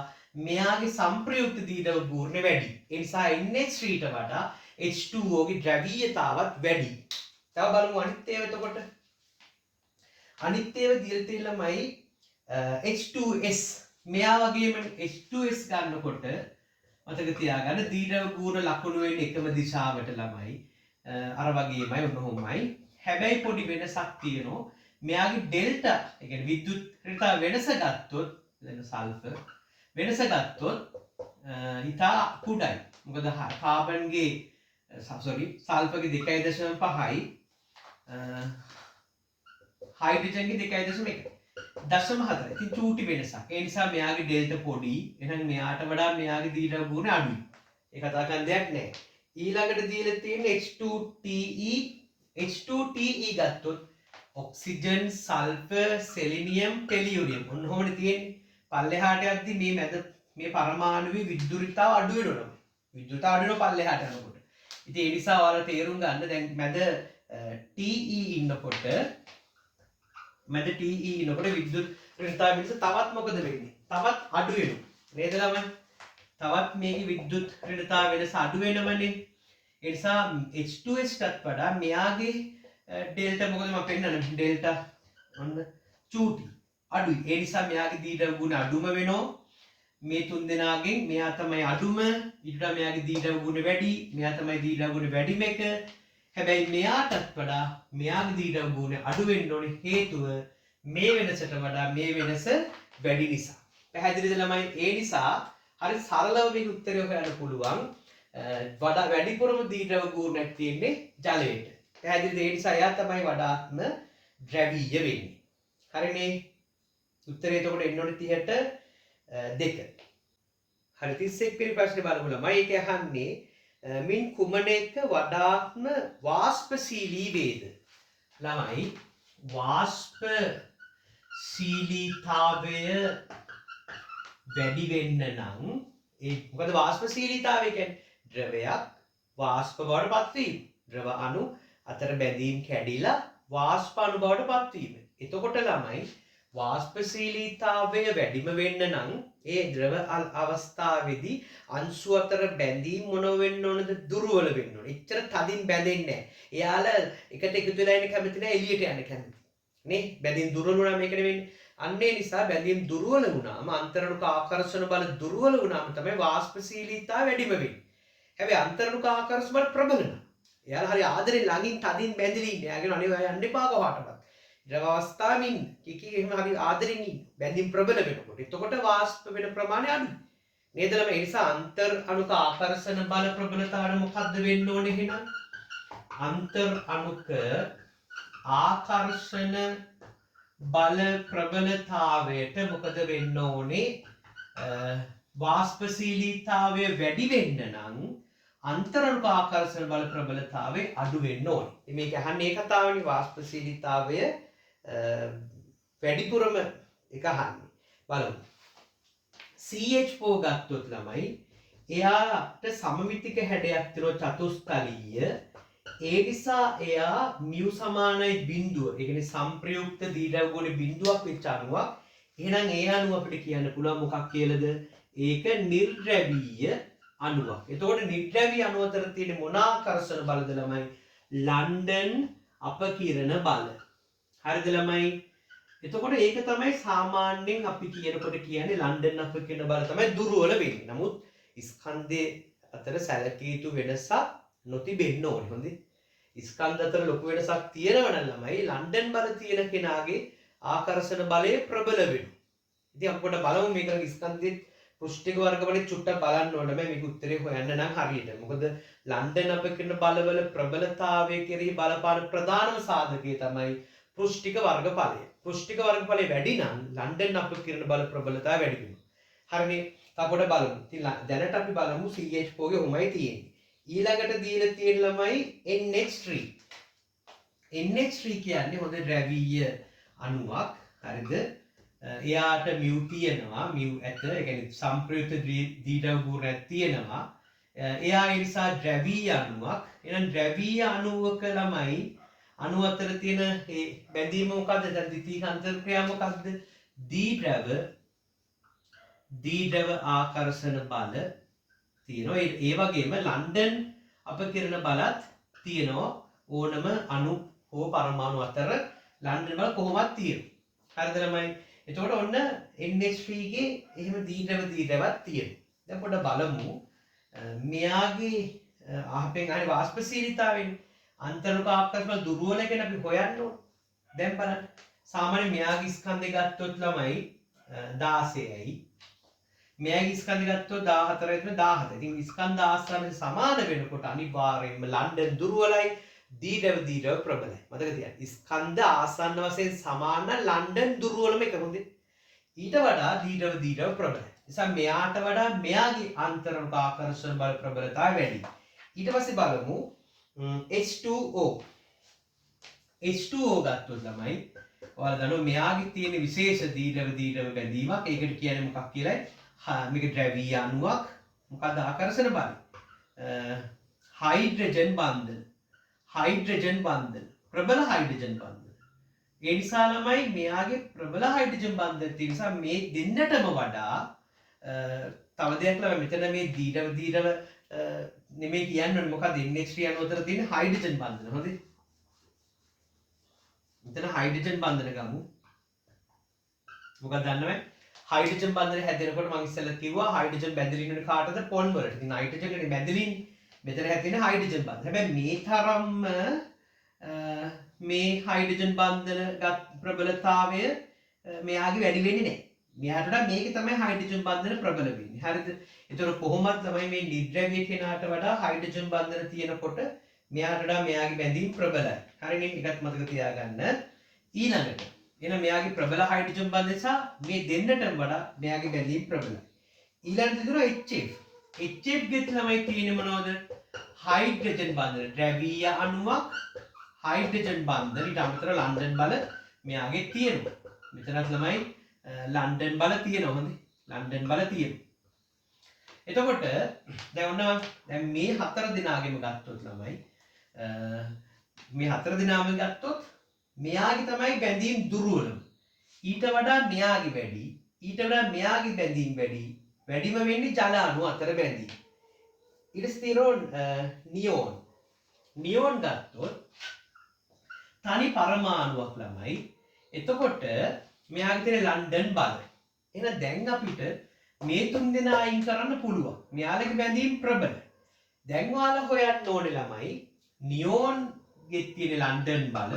මෙයාගේ සංප්‍රයුක්ත දීද්‍රව ගූර්ණ වැඩි. ඒ නිසා NH3ට වඩා H2O ගේ ද්‍රවීයතාවත් වැඩි. තව බලමු අනිත් ඒවා එතකොට. අනිත් ඒවා දීලා තියෙන ළමයි H2S. මෙයා වගේම H2S ගන්නකොට මතක තියාගන්න දීද්‍රව ගූර්ණ ලකුණු වෙන්නේ එකම දිශාවට ළමයි. අර වගේමයි ඔන්නෝමයි. හැබැයි පොඩි වෙනසක් තියෙනවා. මෙයාගේ ඩෙල්ටා ඒ කියන්නේ විද්‍යුත් ඍණතා වෙනස ගත්තොත් දැන් සල්ෆර් වෙනස ගත්තොත් ඉතා කුඩයි. මොකද කාබන්ගේ සල්ෆර්ගේ 2.5යි හයිඩ්‍රජන්ගේ 2.1. දශම 4. ඉතින් චූටි වෙනසක්. ඒ නිසා මෙයාගේ ඩෙල්ටා පොඩි. එහෙනම් මෙයාට වඩා මෙයාගේ දීර්ඝ ගුණ අඩුයි. ඒ කතා කරන්න දෙයක් නැහැ. ඊළඟට දීලා තියෙන්නේ H2TE H2TE ගත්තොත් ඔක්සිජන්, සල්ෆර්, සෙලිනියම්, ටෙලියුරියම්. ඔන්න ඔහොමනේ තියෙන්නේ. පල්ලෙහාට යද්දි මේ මැද මේ පරමාණුවේ විද්‍යුත්තාව අඩු වෙනවා. විද්‍යුත්තාව අඩු වෙනවා පල්ලෙහාට යනකොට. ඉතින් ඒ නිසා ඔයාලා තේරුම් ගන්න දැන් මැද TE ඉන්නකොට විද්‍යුත් ඍණතාව මිස තවත් මොකද වෙන්නේ? තවත් අඩු වෙනවා. නේද ළමයි? තවත් මේකේ විද්‍යුත් ඍණතාව වෙනස අඩු වෙනවනේ. ඒ නිසා H2S ටත් වඩා මෙයාගේ ඩෙල්ටා මොකද මම පෙන්නන්නේ ඩෙල්ටා ඔන්න චූටි අඩුයි. ඒ නිසා මෙයාගේ දීර්ඝ ගුණ අඩුම වෙනවා. මේ තුන් දෙනාගෙන් මෙයා තමයි අඩුම, ඊට මෙයාගේ දීර්ඝ ගුණ වැඩි, මෙයා තමයි දීර්ඝ ගුණ වැඩිම එක. හැබැයි මෙයාටත් වඩා මෙයාගේ දීර්ඝ ගුණ අඩු වෙන්න ඕනේ හේතුව මේ වෙනසට වඩා මේ වෙනස වැඩි නිසා. පැහැදිලිද ළමයි? ඒ නිසා හරි සරලව මේක උත්තරය හොයන්න පුළුවන්. වඩා වැඩිපුරම දීර්ඝ ගුණයක් තියෙන්නේ ජලයට. පැහැදිලිද? ඒ නිසා එයා තමයි වඩාත්ම ද්‍රවීය වෙන්නේ. හරිනේ? උත්තරය එතකොට එන්න ඕනේ 30ට 2. හරි 31 වෙනි ප්‍රශ්නේ බලමු ළමයි. ඒක අහන්නේ මින් කුමන එක වඩාත්ම වාෂ්පශීලී වේද? ළමයි වාෂ්පශීලීතාවය වැඩි වෙන්න නම් ඒ මොකද වාෂ්පශීලීතාවය කියන්නේ ද්‍රවයක් වාෂ්ප බවට පත්වීම. ද්‍රව අණු අතර බැඳීම් කැඩිලා වාෂ්ප අණු බවට පත්වීම. එතකොට ළමයි වාෂ්පශීලීතාවය වැඩිම වෙන්න නම් ඒ ද්‍රව අවස්ථාවේදී අංශු අතර බැඳීම් මොන වෙන්න ඕනද? දුර්වල වෙන්න ඕන. එච්චර තදින් බැඳෙන්නේ නැහැ. එයාලා එකට එකතු වෙලා ඉන්න කැමති නැහැ, එළියට යන්න කැමති. නේ? බැඳීම් දුර්වල වුණාම මේකනේ වෙන්නේ. අන්න ඒ නිසා බැඳීම් දුර්වල වුණාම අන්තරණුක ආකර්ෂණ බල දුර්වල වුණාම තමයි වාෂ්පශීලීතාවය වැඩිම වෙන්නේ. හැබැයි අන්තරණුක ආකර්ෂණ බල ප්‍රබල නම් එයාලා හරි ආදරෙන් ළඟින් තදින් බැඳිලා ඉන්නේ. එයාගෙන අනේ ඔයා යන්න එපා කොහාටවත්. ද්‍රව අවස්ථාවෙන් ඉන්න. කිකි එහෙම හරි ආදරෙන් ඉන්න. බැඳීම් ප්‍රබල වෙනකොට. එතකොට වාෂ්ප වෙන ප්‍රමාණය අඩුයි. නේද ළමයි? ඒ නිසා අන්තර් අණුක ආකර්ෂණ බල ප්‍රබලතාවට මොකද්ද වෙන්න ඕනේ එහෙනම්? අන්තර් අණුක ආකර්ෂණ බල ප්‍රබලතාවයට මොකද වෙන්න ඕනේ? වාෂ්පශීලීතාවය වැඩි වෙන්න නම් අන්තරණුක ආකර්ෂණ බල ප්‍රබලතාවය අඩු වෙන්න ඕනේ. ඉතින් මේක අහන්නේ ඒ කතාවනේ වාෂ්පශීලීතාවය වැඩිපුරම එක අහන්නේ. බලමු. CH4 ගත්තොත් ළමයි එයාට සමමිතික හැඩයක් තියෙනවා චතුස්තලීය. ඒ නිසා එයා μ සමානයි බිඳුව. ඒ කියන්නේ සංප්‍රයුක්ත දීර්ඝ ගුණ බිඳුවක් වෙච්ච අණුවක්. එහෙනම් ඒ අණුව අපිට කියන්න පුළුවන් මොකක් කියලාද? ඒක නිර්ද්‍රවීය අණුවක්. එතකොට නිර්ද්‍රවීය අණුව අතර තියෙන මොන ආකර්ෂණ බලද ළමයි? ලන්ඩන් අපකිරණ බල. හරිද ළමයි? එතකොට ඒක තමයි සාමාන්‍යයෙන් අපි කියනකොට කියන්නේ ලන්ඩන් අපකිරණ බල තමයි දුර්වල වෙන්නේ. නමුත් ස්කන්ධයේ අතර සැලකිය යුතු වෙනසක් නොතිබෙන්න ඕනේ. හොඳේ. ස්කන්ධ අතර ලොකු වෙනසක් තියෙනවා නම් ළමයි ලන්ඩන් බල තියෙන කෙනාගේ ආකර්ෂණ බලය ප්‍රබල වෙනවා. ඉතින් අපිට බලමු මේක ස්කන්ධයේ පෘෂ්ඨික වර්ග වලින් චුට්ටක් බලන්න ඕනේ. මේක උත්තරේ හොයන්න නම් හරියට. මොකද ලන්ඩන් අපකිරණ බලවල ප්‍රබලතාවය කෙරෙහි බලපාන ප්‍රධානම සාධකය තමයි පෘෂ්ඨික වර්ගඵලය. පෘෂ්ඨික වර්ගඵලය වැඩි නම් ලන්ඩන් අපකිරණ බල ප්‍රබලතාවය වැඩි වෙනවා. හරිනේ. අපිට බලමු. ඉතින් දැනට අපි බලමු CH4 ගේ උමයි තියෙන්නේ. ඊළඟට දීලා තියෙන ළමයි NH3. NH3 කියන්නේ හොඳ ද්‍රවීය අණුවක්. හරිද? එයාට μ තියෙනවා. μ ඇත. ඒ කියන්නේ සංප්‍රයුක්ත දීර්ඝ ගුණයක් තියෙනවා. එයා ඒ නිසා ද්‍රවීය අණුවක්. එහෙනම් ද්‍රවීය අණුවක ළමයි අණු අතර තියෙන මේ බැඳීම මොකද්ද? දැන් ද්විතීයික අන්තර්ක්‍රියාව මොකක්ද? දීර්ඝ ආකර්ෂණ බල තියෙනවා. ඒ වගේම ලන්ඩන් අපකිරණ බලත් තියෙනවා. ඕනම අණු හෝ පරමාණු අතර ලන්ඩන් බල කොහොමද තියෙනවා. හරිද ළමයි? එතකොට ඔන්න NH3 ගේ එහෙම දීර්ඝවත් තියෙනවා. දැන් පොඩ්ඩක් බලමු. මෙයාගේ අපෙන් ආයේ වාෂ්පශීලීතාවෙන් අන්තර්ණුක ආකර්ෂණ දුර්වල කියන අපි හොයන්න ඕන. දැන් බලන්න. සාමාන්‍ය මෙයාගේ ස්කන්ධය ගත්තොත් ළමයි 16යි. මෙයාගේ ස්කන්ධය ගත්තොත් 14යි 17. ඉතින් ස්කන්ධ ආශ්‍රම සමාන වෙනකොට අනිවාර්යයෙන්ම ලන්ඩන් දුර්වලයි. දීර්ඝ ප්‍රබලයි. මතක තියාගන්න. ස්කන්ධ ආසන්න වශයෙන් සමාන ලන්ඩන් දුර්වලම එක හොඳේ. ඊට වඩා දීර්ඝ ප්‍රබලයි. නිසා මෙයාට වඩා මෙයාගේ අන්තර්ගත ආකර්ෂණ බල ප්‍රබලතාවය වැඩි. ඊට පස්සේ බලමු H2O. H2O ගත්තොත් ළමයි ඔයාලා දන්නවා මෙයාගේ තියෙන විශේෂ දීර්ඝ බැඳීමක්. ඒකට කියන්නේ මොකක් කියලායි? මේක ද්‍රවීය අණුවක්. මොකක්ද ආකර්ෂණ බලය? හයිඩ්‍රජන් බන්ධන. හයිඩ්‍රජන් බන්ධන. ප්‍රබල හයිඩ්‍රජන් බන්ධන. ඒ නිසා ළමයි මෙයාගේ ප්‍රබල හයිඩ්‍රජන් බන්ධන තියෙන නිසා මේ දෙන්නටම වඩා තව දෙයක් ළමයි මෙතන මේ දීර්ඝ නෙමෙයි කියන්නේ මොකක්ද NH3 අණු අතර තියෙන හයිඩ්‍රජන් බන්ධන. හොඳේ. මෙතන හයිඩ්‍රජන් බන්ධන ගමු. මොකක්ද දන්නවද? හයිඩ්‍රජන් බන්ධන හැදෙනකොට මම ඉස්සෙල්ලා කිව්වා හයිඩ්‍රජන් බැඳලා ඉන්නේ කාටද? පොන් වලට. ඉතින් නයිට්‍රජන් බැඳලා ඉන්නේ. මෙතන හැදෙන හයිඩ්‍රජන් බන්ධන. හැබැයි මේ තරම්ම මේ හයිඩ්‍රජන් බන්ධන ප්‍රබලතාවය මෙයාගේ වැඩි වෙන්නේ නැහැ. මෙයාට වඩා මේකේ තමයි හයිඩ්‍රජන් බන්ධන ප්‍රබල වෙන්නේ. හරිද? ඒතර කොහොමද තමයි මේ නිද්‍රව්‍ය කෙනාට වඩා හයිඩ්‍රජන් බන්ධන තියෙනකොට මෙයාට වඩා මෙයාගේ බැඳීම් ප්‍රබලයි. හරිනේ? ඒකත් මතක තියාගන්න. ඊළඟට එහෙනම් මෙයාගේ ප්‍රබල හයිඩ්‍රජන් බන්ධන නිසා මේ දෙන්නටම වඩා මෙයාගේ බැඳීම් ප්‍රබලයි. ඊළඟට තියෙනවා HF. HF ගෙත් ළමයි තියෙන්නේ මොනවද? හයිඩ්‍රජන් බන්ධන. ද්‍රවීය අණුවක් හයිඩ්‍රජන් බන්ධන ඊට අමතරව ලන්ඩන් බල මෙයාගේ තියෙනවා. මෙතනත් ළමයි ලන්ඩන් බල තියෙනවා. හොඳේ. ලන්ඩන් බල තියෙනවා. එතකොට දැන් මේ හතර දිනාගෙම ගත්තොත් ළමයි මේ හතර දිනාම ගත්තොත් මෙයාගේ තමයි බැඳීම් දුර්වලම. ඊට වඩා මෙයාගේ වැඩි. ඊට වඩා මෙයාගේ බැඳීම් වැඩි. වැඩිම වෙන්නේ ජල අණු අතර බැඳීම්. ඊට ස්ථිරෝ නියෝන්. නියෝන් ගත්තොත් තනි පරමාණුවක් ළමයි. එතකොට මෙයාගේ තියෙන ලන්ඩන් බල. එහෙනම් දැන් අපිට මේ තුන් දෙනා අයින් කරන්න පුළුවන්. මෙයාලගේ බැඳීම් ප්‍රබල. දැන් ඔයාලා හොයන්න ඕනේ ළමයි නියෝන් ගේ තියෙන ලන්ඩන් බල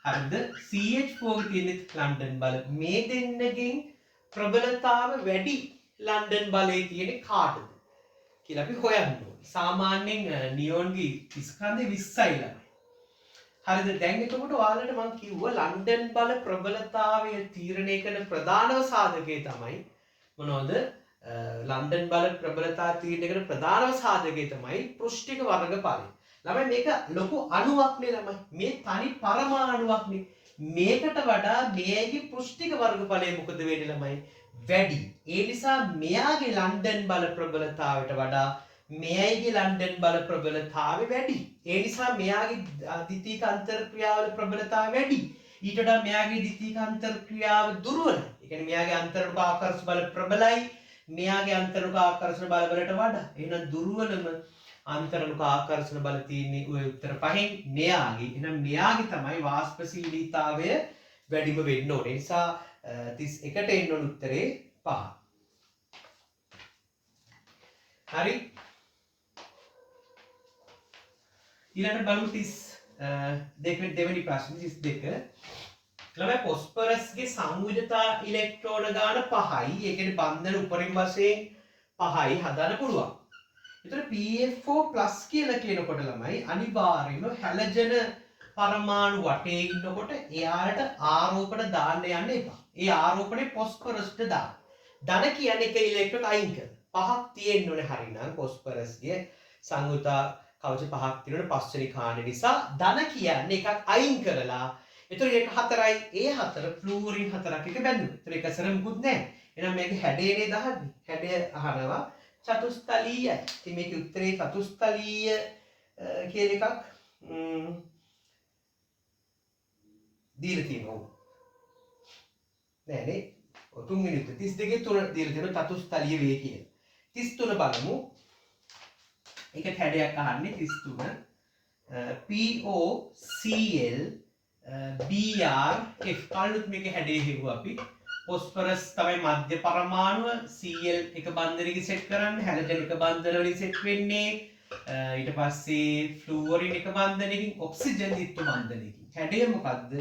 හරිද? CH4 ගේ තියෙන ලන්ඩන් බල මේ දෙන්නගෙන් ප්‍රබලතාව වැඩි ලන්ඩන් බලයේ තියෙන කාටද කියලා අපි හොයන්න ඕනේ. සාමාන්‍යයෙන් නියෝන්ගේ ස්කන්ධය 20යි ළමයි. හරිද? දැන් එතකොට ඔයාලට මම කිව්වා ලන්ඩන් බල ප්‍රබලතාවය තීරණය කරන ප්‍රධානම සාධකය තමයි මොනවද? ලන්ඩන් බල ප්‍රබලතාව තීරණය කරන ප්‍රධානම සාධකය තමයි පෘෂ්ඨික වර්ගඵලය. ළමයි මේක ලොකු අණුවක් නේ ළමයි. මේ තනි පරමාණුවක් නේ. මේකට වඩා මේගේ පෘෂ්ඨික වර්ගඵලය මොකද වෙන්නේ ළමයි? වැඩි. ඒ නිසා මෙයාගේ ලන්ඩන් බල ප්‍රබලතාවයට වඩා මෙයයිගේ ලන්ඩන් බල ප්‍රබලතාවය වැඩි. ඒ නිසා මෙයාගේ ද්විතීයික අන්තර්ක්‍රියාවල ප්‍රබලතාවය වැඩි. ඊට වඩා මෙයාගේ ද්විතීයික අන්තර්ක්‍රියාව දුර්වලයි. ඒ කියන්නේ මෙයාගේ අන්තර්ගත ආකර්ෂණ බල ප්‍රබලයි. මෙයාගේ අන්තර්ගත ආකර්ෂණ බල වලට වඩා. එහෙනම් දුර්වලම අන්තර්ගත ආකර්ෂණ බල තියෙන්නේ ඔය උත්තර පහෙන් මෙයාගේ. එහෙනම් මෙයාගේ තමයි වාෂ්පශීලීතාවය වැඩිම වෙන්න ඕනේ. ඒ නිසා 31ට එන්න ඕන උත්තරේ 5. හරි. ඊළඟට බලමු 32 දෙවෙනි ප්‍රශ්නේ 32. ළමයි ෆොස්ෆරස්ගේ සංයුජතා ඉලෙක්ට්‍රෝන ගාන 5යි. ඒ කියන්නේ බන්ධන උපරිම වශයෙන් 5යි හදන්න පුළුවන්. ඒතර PF4+ කියලා කියනකොට ළමයි අනිවාර්යයෙන්ම හැලජන පරමාණු වටේ ඉන්නකොට එයාට ආරෝපණ දාන්න යන්න එපා. ඒ ආරෝපණේ ෆොස්ෆරස්ට දාන්න. ධන කියන්නේ එක ඉලෙක්ට්‍රෝන අයින් කරන. 5ක් තියෙන්න ඕනේ හරිනම් ෆොස්ෆරස්ගේ සංයුතා කවච 5ක් තියෙනකොට පස්වෙනි කාණ්ඩ නිසා ධන කියන්නේ එකක් අයින් කරලා එතකොට ඒක 4යි. ඒ 4 ෆ්ලූරින් 4ක් එක බැඳුණා. ඒතර එක සැර මුකුත් නැහැ. එහෙනම් මේකේ හැඩයනේ දහන්නේ. හැඩය අහනවා චතුස්තලීයයි. ඉතින් මේකේ උත්තරේ චතුස්තලීය කියන එකක් දීලා තියෙනවා. නෑ නේ. තුන්වෙනි උත්තර 32 3 දීලා තියෙනවා චතුස්තලීය වේ කියලා. 33 බලමු. ඒකට හැඩයක් අහන්නේ 33. POCl BRF කල්ලුත් මේක හැඩේ හෙව්වා අපි. ෆොස්ෆරස් තමයි මධ්‍ය පරමාණුව. Cl එක බන්ධනයකින් සෙට් කරන්නේ. හැලජන් එක බන්ධන වලින් සෙට් වෙන්නේ. ඊට පස්සේ ෆ්ලූරින් එක බන්ධනයකින් ඔක්සිජන් දිත්තු බන්ධනයකින්. හැඩය මොකද්ද?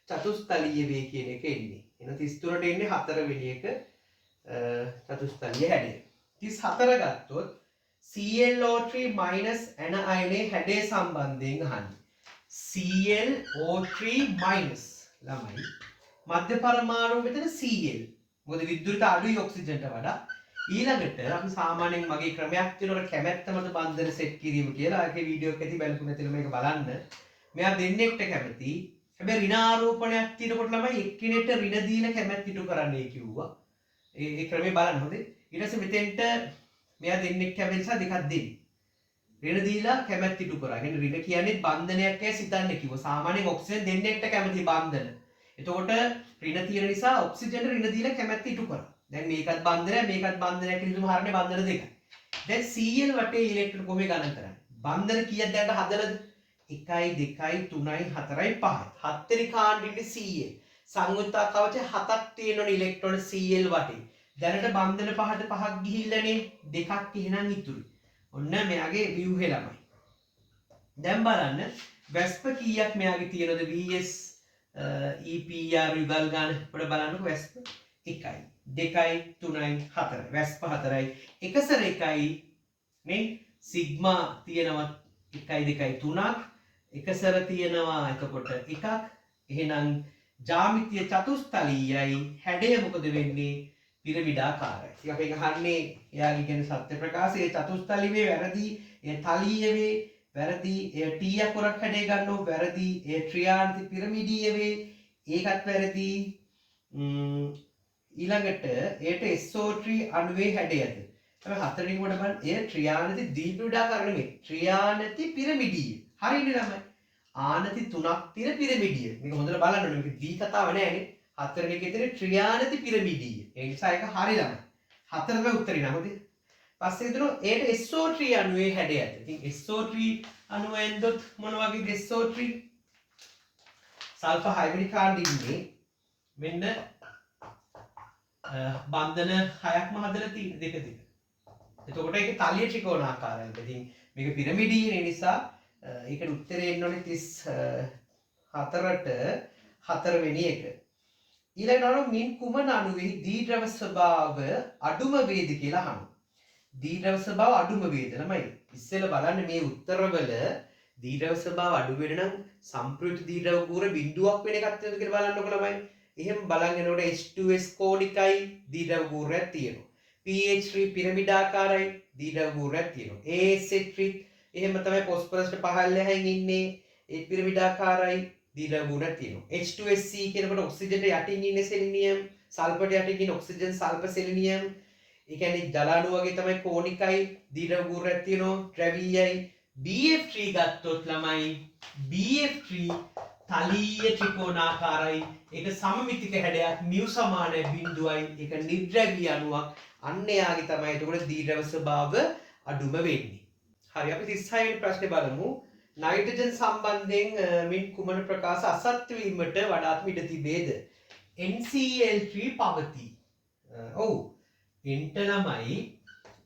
චතුස්තලීය වේ කියන එක එන්නේ. එහෙනම් 33ට එන්නේ 4 වෙනි එක චතුස්තලීය හැඩය. 34 ගත්තොත් ClO3- ඇන අයනේ හැඩය සම්බන්ධයෙන් අහන්නේ. ClO3 minus ළමයි මධ්‍ය පරමාණුව මෙතන Cl. මොකද විද්‍යුත් අඩුයි ඔක්සිජන්ට වඩා. ඊළඟට අපි සාමාන්‍යයෙන් මගේ ක්‍රමයක් තියෙනවා කැමැත්ත මත බන්ධන සෙට් කිරීම කියලා. ඒකේ වීඩියෝ එකක් ඇති බලපු නැතිල මේක බලන්න. මෙයා දෙන්නෙක්ට කැමති. හැබැයි ඍණ ආරෝපණයක් තියෙනකොට ළමයි එක්කෙනෙක්ට ඍණ දීලා කැමැත්ත ඉටු කරන්නයි කිව්වා. ඒ ක්‍රමේ බලන්න හොඳේ. ඊට පස්සේ මෙතෙන්ට මෙයා දෙන්නෙක් කැමති නිසා දෙකක් දෙන්න. ඍණ දීලා කැමැත්ත ඉටු කරා. කියන්නේ ඍණ කියන්නේ බන්ධනයක් ඇයි සිතන්න කිව්වා. සාමාන්‍යයෙන් ඔක්සිජන් දෙන්නෙක්ට කැමති බන්ධන. එතකොට ඍණ තියෙන නිසා ඔක්සිජන්ට ඍණ දීලා කැමැත්ත ඉටු කරා. දැන් මේකත් බන්ධනයක් මේකත් බන්ධනයක් කියලා හිතමු හරනේ බන්ධන දෙකයි. දැන් Cl වටේ ඉලෙක්ට්‍රෝන කොහොමද ගණන් කරන්නේ? බන්ධන කීයක් දැනට හදලාද? 1 2 3 4 5. හත්වෙනි කාණ්ඩෙන්නේ Cl. සංයුක්ත කවච 7ක් තියෙනවනේ ඉලෙක්ට්‍රෝන Cl වටේ. දැනට බන්ධන පහට 5ක් ගිහිල්ලානේ දෙකක් එහෙනම් ඉතුරුයි. ඔන්න මෙයාගේ view හෙලමයි. දැන් බලන්න වැස්ප කීයක් මෙයාගේ තියෙනවද Vs EPR යුගල් ගන්න පොඩ බලන්නකො වැස්ප 1යි 2යි 3යි 4යි වැස්ප 4යි එකසර 1යි නේ සිග්මා තියෙනවා 1යි 2යි 3ක් එකසර තියෙනවා එතකොට එකක් එහෙනම් ජ්‍යාමිතිය චතුස්තලීයයි හැඩය මොකද වෙන්නේ පිරමිඩාකාරයි. ඉතින් අපි අහන්නේ එයාගේ කියන්නේ සත්‍ය ප්‍රකාශයේ චතුස්තලීයේ වැරදි ඒ තලීය වේ වැරදි ඒ T අකුරක් හැඩය ගන්නව වැරදි ඒ ත්‍රියාන්ති පිරමිඩීය වේ ඒකත් වැරදි ඊළඟට ඒට SO3 අණුවේ හැඩයද අපි හතරෙන් කොට බලන්න ඒ ත්‍රියානති දීපිඩාකාර නෙමෙයි ත්‍රියානති පිරමිඩීය හරිනේ ළමයි ආනති තුනක් තියෙන පිරමිඩීය මේක හොඳට බලන්න ඕනේ මේක දී කතාව නෑනේ හතරෙන් එකේ තියෙන ත්‍රියානති පිරමිඩීය ඒ නිසා ඒක හරි ළමයි හතරම උත්තරේ නේද පස්සේ හිතනවා ඒට SO3 අණුවේ හැඩයද. ඉතින් SO3 අණුව එන්දොත් මොන වගේද SO3? සල්ෆර් හයිබ්‍රිඩ් කාණ්ඩින්නේ මෙන්න බන්ධන 6ක්ම හදලා තියෙන දෙක දෙක. එතකොට ඒක තලිය ත්‍රිකෝණාකාරයි. ඉතින් මේක පිරමිඩීය නිසා ඒකට උත්තරේ එන්න ඕනේ 34ට 4 වෙනි එක. ඊළඟට මින් කුමන අණුවේ දීර්ඝ ස්වභාව අඩුම වේද කියලා අහනවා. දීර්ඝ ස්වභාව අඩුම වේද ළමයි ඉස්සෙල්ලා බලන්න මේ උත්තරවල දීර්ඝ ස්වභාව අඩු වෙන නම් සම්ප්‍රයුක්ත දීර්ඝ කූර බිඳුවක් වෙන එකක් තියෙනවද කියලා බලන්නකො ළමයි එහෙම බලන් යනකොට H2S කෝණිකයි දීර්ඝ කූරයක් තියෙනවා pH3 පිරමිඩාකාරයි දීර්ඝ කූරයක් තියෙනවා ASH3 එහෙම තමයි phosphorus පහළහැන් ඉන්නේ ඒ පිරමිඩාකාරයි දීර්ඝ කූරයක් තියෙනවා H2SC කියනකොට ඔක්සිජන්ට යටින් ඉන්නේ සෙලිනියම් සල්ෆර් යටින් ඉන්නේ ඔක්සිජන් සල්ෆර් සෙලිනියම් ඒ කියන්නේ ජලාණු වගේ තමයි කෝණිකයි දීර්ඝ කූරයක් තියෙනවා ද්‍රවීයයි BF3 ගත්තොත් ළමයි BF3 තලීය ත්‍රිකෝණාකාරයි ඒක සමමිතික හැඩයක් μ සමාන බිඳුවයි ඒක නිර්ද්‍රවී අණුවක් අන්න යාගේ තමයි එතකොට දීර්ඝ ස්වභාව අඩුම වෙන්නේ හරි අපි 36 වෙනි ප්‍රශ්නේ බලමු නයිට්‍රජන් සම්බන්ධයෙන් මින් කුමන ප්‍රකාශ අසත්‍ය වීමට වඩාත්ම ඉඩ තිබේද NCl3 පවතී ඔව් එන්ට ළමයි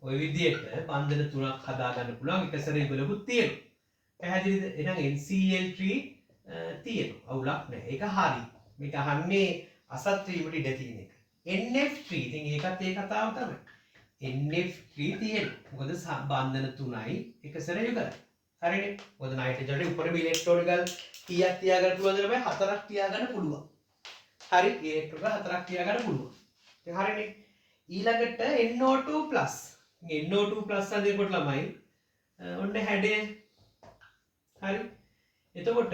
ඔය විදිහට බන්ධන තුනක් හදා ගන්න පුළුවන් එක සැරේ බලපුත් තියෙනවා. පැහැදිලිද? එහෙනම් NCl3 තියෙනවා. අවුලක් නැහැ. ඒක හරි. මේක අහන්නේ අසත් වීමට ඉඩ තියෙන එක. NF3 ඉතින් ඒකත් ඒ කතාව තමයි. NF3 තියෙනවා. මොකද බන්ධන තුනයි එක සැරේ යුගලයි. හරිනේ? මොකද නයිට්‍රජන් උඩරම ඉලෙක්ට්‍රෝන ගල් කීයක් තියාගන්න පුළුවන්ද ළමයි? 4ක් තියාගන්න පුළුවන්. හරි. ඉලෙක්ට්‍රෝන 4ක් තියාගන්න පුළුවන්. ඉතින් හරිනේ. ඊළඟට NO2+ NO2+ අදේකොට ළමයි ඔන්න හැඩය හරි එතකොට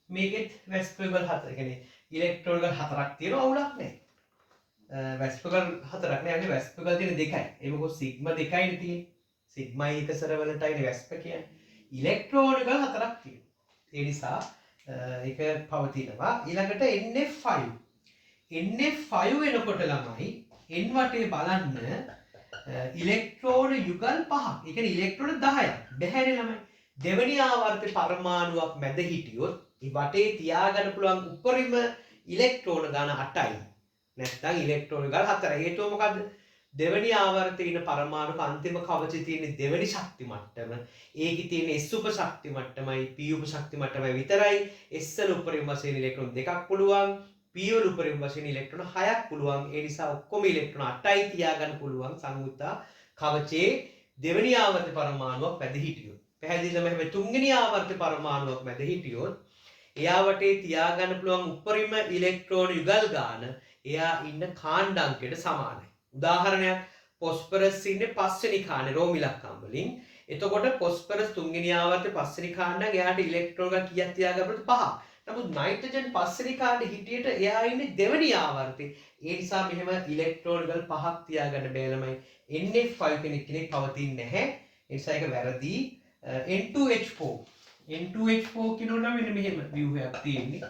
මේකෙත් වැස්පගල් 4 කියන්නේ ඉලෙක්ට්‍රෝන ගල් 4ක් තියෙනවා අවුලක් නැහැ වැස්පගල් 4ක් නෑ යන්නේ වැස්පගල් තියෙන දෙකයි ඒක මොකද සිග්මා දෙකයිනේ තියෙන්නේ සිග්මා එකසර වලටයි වැස්ප කියන්නේ ඉලෙක්ට්‍රෝන ගල් 4ක් තියෙනවා ඒ නිසා ඒක පවතිනවා ඊළඟට NF5 වෙනකොට ළමයි N වටේ බලන්න ඉලෙක්ට්‍රෝන යුගල් 5ක්. ඒ කියන්නේ ඉලෙක්ට්‍රෝන 10ක්. බැහැනේ ළමයි. දෙවෙනි ආවර්ත පරමාණුවක් මැද හිටියොත් මේ වටේ තියාගන්න පුළුවන් උපරිම ඉලෙක්ට්‍රෝන ගාන 8යි. නැත්නම් ඉලෙක්ට්‍රෝන ගාන 4යි. හේතුව මොකද්ද? දෙවෙනි ආවර්තයේ ඉන්න පරමාණුක අන්තිම කවචයේ තියෙන දෙවෙනි ශක්ති මට්ටම. ඒකේ තියෙන S උප ශක්ති මට්ටමයි P උප ශක්ති මට්ටමයි විතරයි. S වල උපරිම වශයෙන් ඉලෙක්ට්‍රෝන 2ක් පුළුවන්. P වල උපරිම වශයෙන් ඉලෙක්ට්‍රෝන 6ක් පුළුවන්. ඒ නිසා ඔක්කොම ඉලෙක්ට්‍රෝන 8යි තියාගන්න පුළුවන් සංයුක්ත කවචයේ දෙවෙනි ආවර්ත පරමාණුවක් මැද හිටියොත්. පැහැදිලිද? මෙහෙම තුන්වෙනි ආවර්ත පරමාණුවක් මැද හිටියොත් එයා වටේ තියාගන්න පුළුවන් උපරිම ඉලෙක්ට්‍රෝන යුගල් ගාන එයා ඉන්න කාණ්ඩාංකයට සමානයි. උදාහරණයක් පොස්පරස් ඉන්නේ පස්වෙනි කාණේ රෝම ඉලක්කම් වලින්. එතකොට පොස්පරස් තුන්වෙනි ආවර්තයේ පස්වෙනි කාණ්ඩාංක එයාට ඉලෙක්ට්‍රෝන ගාන කීයක් තියාගන්න පුළුවන්ද? 5. නමුත් නයිට්‍රජන් පස්වෙනි කාණ්ඩේ හිටියට එයා ඉන්නේ දෙවෙනි ආවර්තයේ. ඒ නිසා මෙහෙම ඉලෙක්ට්‍රෝන ගාන 5ක් තියාගන්න බෑ ළමයි. NF5 කෙනෙක් පවතින්නේ නැහැ. ඒ නිසා ඒක වැරදි. N2H4 N2H4 කියනකොට මෙන්න මෙහෙම ව්‍යුහයක් තියෙන්නේ.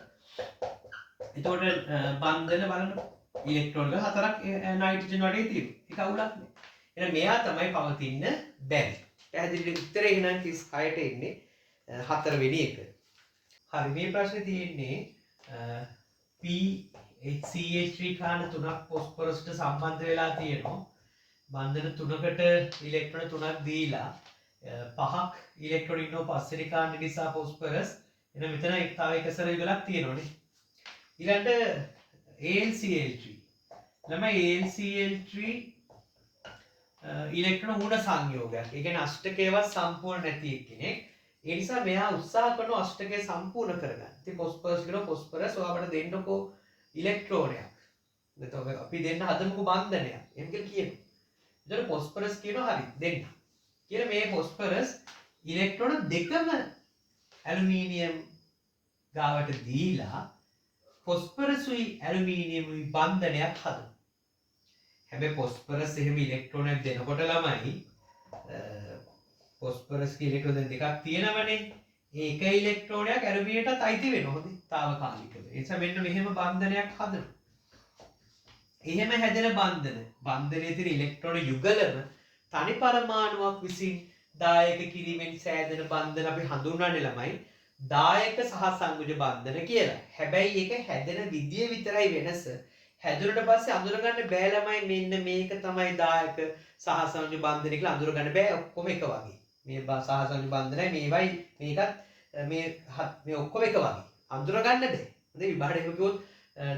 එතකොට බන්ධන බලන්න ඉලෙක්ට්‍රෝන ගාන 4ක් නයිට්‍රජන් වටේ තියෙනවා. ඒක අවුලක් නෑ. එහෙනම් මෙයා තමයි පවතින්න බැරි. පැහැදිලි උත්තරේ එහෙනම් 36ට එන්නේ 4 වෙනි එක. හරි මේ ප්‍රශ්නේ තියෙන්නේ PHCH3 කාණ 3ක් ફોස්ෆරස්ට සම්බන්ධ වෙලා තියෙනවා. බන්ධන 3කට ඉලෙක්ට්‍රෝන 3ක් දීලා 5ක් ඉලෙක්ට්‍රෝන ඉන්නවා පස්වෙනි කාණ්ඩ නිසා ફોස්ෆරස්. එහෙනම් මෙතන තව එක සැර යුගලක් තියෙනවනේ. ඊළඟට AlCl3. ළමයි AlCl3 ඉලෙක්ට්‍රෝන ගුණ සංයෝගයක්. ඒ කියන්නේ අෂ්ටකයවත් සම්පූර්ණ නැති කෙනෙක්. ඒ නිසා මෙයා උත්සාහ කරන අෂ්ටකය සම්පූර්ණ කරගන්න. ඉතින් ફોස්ෆරස් කියන ફોස්ෆරස් ඔයාලට දෙන්නකෝ ඉලෙක්ට්‍රෝනයක්. එතකොට අපි දෙන්න හදමුකෝ බන්ධනයක්. එහෙම කියලා කියනවා. එතකොට ફોස්ෆරස් කියනවා හරි දෙන්න. කියලා මේ ફોස්ෆරස් ඉලෙක්ට්‍රෝන දෙකම ඇලුමිනියම් ගාවට දීලා ફોස්ෆරස්ුයි ඇලුමිනියම්ුයි බන්ධනයක් හදනවා. හැබැයි ફોස්ෆරස් එහෙම ඉලෙක්ට්‍රෝනයක් දෙනකොට ළමයි ફોස්ෆරස් කී ඉලෙක්ට්‍රෝන දෙකක් තියෙනවනේ. ඒක ඉලෙක්ට්‍රෝනයක් ඇලුමිනියමටත් අයිති වෙනවා. හොඳයි. తాවකාලිකව. ඒ නිසා මෙන්න මෙහෙම බන්ධනයක් හදනවා. එහෙම හැදෙන බන්ධනයේ තියෙන ඉලෙක්ට්‍රෝන යුගලම තනි පරමාණුවක් විසින් දායක කිරීමෙන් සෑදෙන බන්ධන අපි හඳුන්වන්නේ ළමයි දායක සහ සංයුජ බන්ධන කියලා. හැබැයි ඒක හැදෙන විදිය විතරයි වෙනස. හැදුනට පස්සේ අඳුරගන්න බෑ ළමයි මෙන්න මේක තමයි දායක සහ සංයුජ බන්ධන කියලා අඳුරගන්න බෑ ඔක්කොම එක වගේ. මේ සහ සංයුජ බන්ධනයි මේවයි මේකත් මේ ඔක්කොම එක වගේ. අඳුරගන්න බෑ. හොඳයි විභාගයක් කිව්වොත්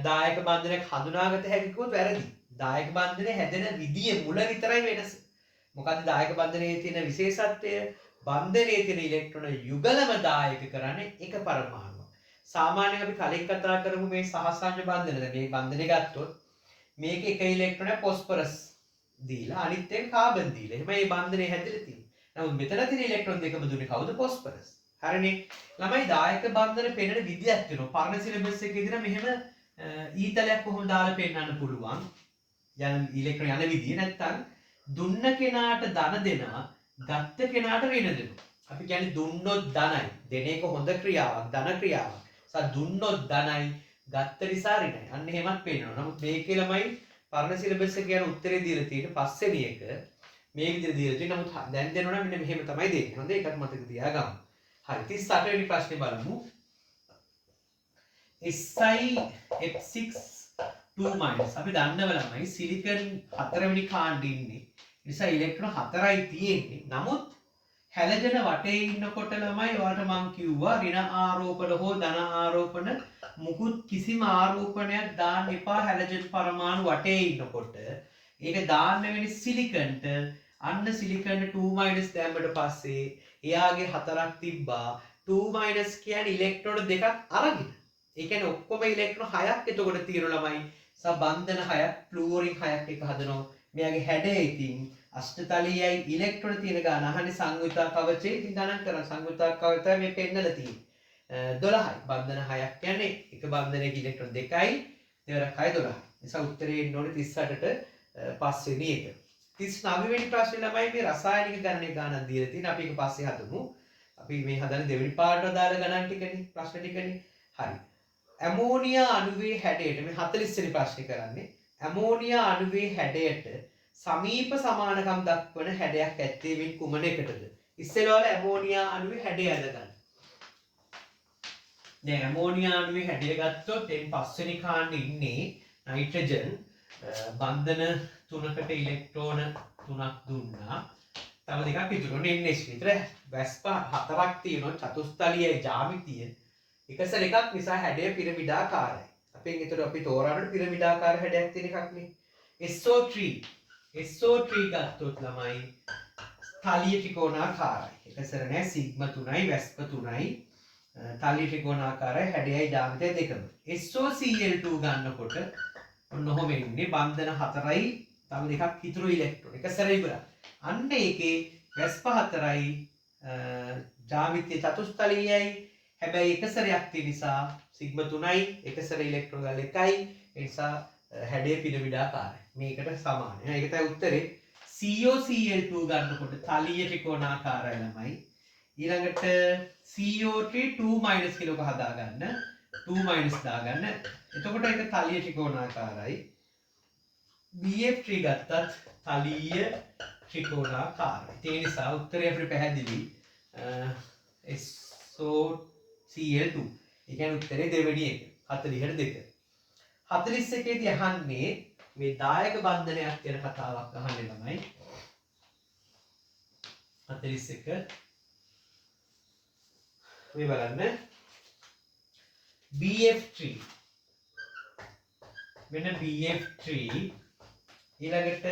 දායක බන්ධනයක් හඳුනාගත හැකි කිව්වොත් වැරදි. දායක බන්ධනයේ හැදෙන විදිය මුල විතරයි වෙනස. මොකද දායක බන්ධනයේ තියෙන විශේෂත්වය බන්ධනයේ තියෙන ඉලෙක්ට්‍රෝන යුගලම දායක කරන්නේ එක පරමාණුවක්. සාමාන්‍යයෙන් අපි කලින් කතා කරමු මේ සහසංයෝජ බන්ධන. දැන් මේ බන්ධනේ ගත්තොත් මේක එක ඉලෙක්ට්‍රෝනයක් ફોස්ෆරස් දීලා අනිත් එක කාබන් දීලා. එහෙනම් මේ බන්ධනේ හැදෙලා තියෙන්නේ. නමුත් මෙතන තියෙන ඉලෙක්ට්‍රෝන දෙකම දුන්නේ කවුද? ફોස්ෆරස්. හරිනේ. ළමයි දායක බන්ධන පෙන්වන විදියක් තියෙනවා. පරණ සිලබස් එකේ ඉදිරිය මෙහෙම ඊතලයක් කොහොමද දාලා පෙන්වන්න පුළුවන්? යන ඉලෙක්ට්‍රෝන යන විදිය නැත්තම් දුන්න කෙනාට ධන දෙනවා ගත්ත කෙනාට ඍණ දෙනවා. අපි කියන්නේ දුන්නොත් ධනයි. දෙන එක හොඳ ක්‍රියාවක්, ධන ක්‍රියාවක්. දුන්නොත් ධනයි, ගත්ත නිසා ඍණයි. අන්න එහෙමත් පේනවා. නමුත් මේකේ ළමයි පරණ සිලබස් එක කියන උත්තරේ දීලා තියෙන පස්වෙනි එක මේ විදිහට දීලා තියෙනවා. නමුත් දැන් දෙනවා නම් මෙන්න මෙහෙම තමයි දෙන්නේ. හොඳ ඒකත් මතක තියාගමු. හරි 38 වෙනි ප්‍රශ්නේ බලමු. SiF6 අපි දන්නව ළමයි සිලිකන් 4 වෙනි කාණ්ඩේ ඉන්නේ. නිසා ඉලෙක්ට්‍රෝන 4යි තියෙන්නේ. නමුත් හැලජන වටේ ඉන්නකොට ළමයි ඔයාලට මම කිව්වා ඍණ ආරෝපණ හෝ ධන ආරෝපණ මුකුත් කිසිම ආරෝපණයක් දාන්න එපා හැලජන් පරමාණු වටේ ඉන්නකොට. ඒක දාන්න වෙන්නේ සිලිකන්ට. අන්න සිලිකන්ට 2- දැම්මට පස්සේ එයාගේ 4ක් තිබ්බා. 2- කියන්නේ ඉලෙක්ට්‍රෝන දෙකක් අරගෙන. ඒ කියන්නේ ඔක්කොම ඉලෙක්ට්‍රෝන 6ක් එතකොට තියෙනවා ළමයි. බන්ධන 6ක් ෆ්ලුවරින් 6ක් එක හදනවා. මෙයාගේ හැඩය ඉතින් අෂ්ටතලීයයි ඉලෙක්ට්‍රෝන තියෙන ගාන අහන්නේ සංයුතා කවචේ ඉතින් ගණන් කරන සංයුතා කවචය මේ පෙන්නලා තියෙන්නේ 12යි බන්ධන 6ක් කියන්නේ එක බන්ධනයක ඉලෙක්ට්‍රෝන 2යි දෙවරක් 6 12යි නිසා උත්තරේ එන්න ඕනේ 38ට පස්වෙනි එක 39 වෙනි ප්‍රශ්නේ ළමයි මේ රසායනික ගණනේ ගානක් දීලා තියෙන අපි ඒක පස්සේ හදමු අපි මේ හදන දෙවෙනි පාඩම දාලා ගණන් ටිකනේ ප්‍රශ්න ටිකනේ හරි ඇමෝනියා අණුවේ හැඩයට මේ 40 වෙනි ප්‍රශ්නේ කරන්නේ ඇමෝනියා අණුවේ හැඩයට සමීප සමානකම් දක්වන හැඩයක් ඇත්තේ වෙන කුමන එකටද? ඉස්සෙල්ලා ඇමෝනියා අණුවේ හැඩය අදගන්න. දැන් ඇමෝනියා අණුවේ හැඩය ගත්තොත් එන් පස්වෙනි කාණ්ඩේ ඉන්නේ නයිට්‍රජන් බන්ධන 3කට ඉලෙක්ට්‍රෝන 3ක් දුන්නා. තව දෙකක් ඉතුරුනේ NH විතර. වැස්ප 4ක් තියෙනවා චතුස්තලීය ජ්‍යාමිතිය. එකසර එකක් නිසා හැඩය පිරමිඩාකාරයි. අපෙන් ඒතර අපි තෝරාගෙන පිරමිඩාකාර හැඩයක් තියෙන එකක් නේ. SO3 ගත්තොත් ළමයි තලිය ත්‍රිකෝණාකාරයි. එකසර නෑ සිග්මා 3යි වැස්ප 3යි තලී ත්‍රිකෝණාකාරයි හැඩයයි ජ්‍යාමිතියයි දෙකම. SOCl2 ගන්නකොට ඔන්න ඔහොම එන්නේ බන්ධන 4යි තව දෙකක් ඉතුරු ඉලෙක්ට්‍රෝන. එක සැරේ ඉවරයි. අන්න ඒකේ වැස්ප 4යි ජ්‍යාමිතිය චතුස්තලීයයි. හැබැයි එක සැරයක් තියෙන නිසා සිග්මා 3යි එක සැරේ ඉලෙක්ට්‍රෝන ගාල 1යි. ඒ නිසා හැඩය පිරමිඩාකාරයි. මේකට සමානයි. ඒක තමයි උත්තරේ. COCl2 ගන්නකොට තලීය ත්‍රිකෝණාකාරයි ළමයි. ඊළඟට CO3 2- කියලා හදාගන්න 2- දාගන්න. එතකොට ඒක තලීය ත්‍රිකෝණාකාරයි. BF3 ගත්තත් තලීය ත්‍රිකෝණාකාරයි. ඒ නිසා උත්තරය අපිට පැහැදිලි. SOCl2. ඒ කියන්නේ උත්තරේ දෙවෙනි එක. 40ට 2. 41 දී අහන්නේ මේ දායක බන්ධනයක් කියන කතාවක් අහන්නේ ළමයි. 41 මේ බලන්න BF3 මෙන්න BF3 ඊළඟට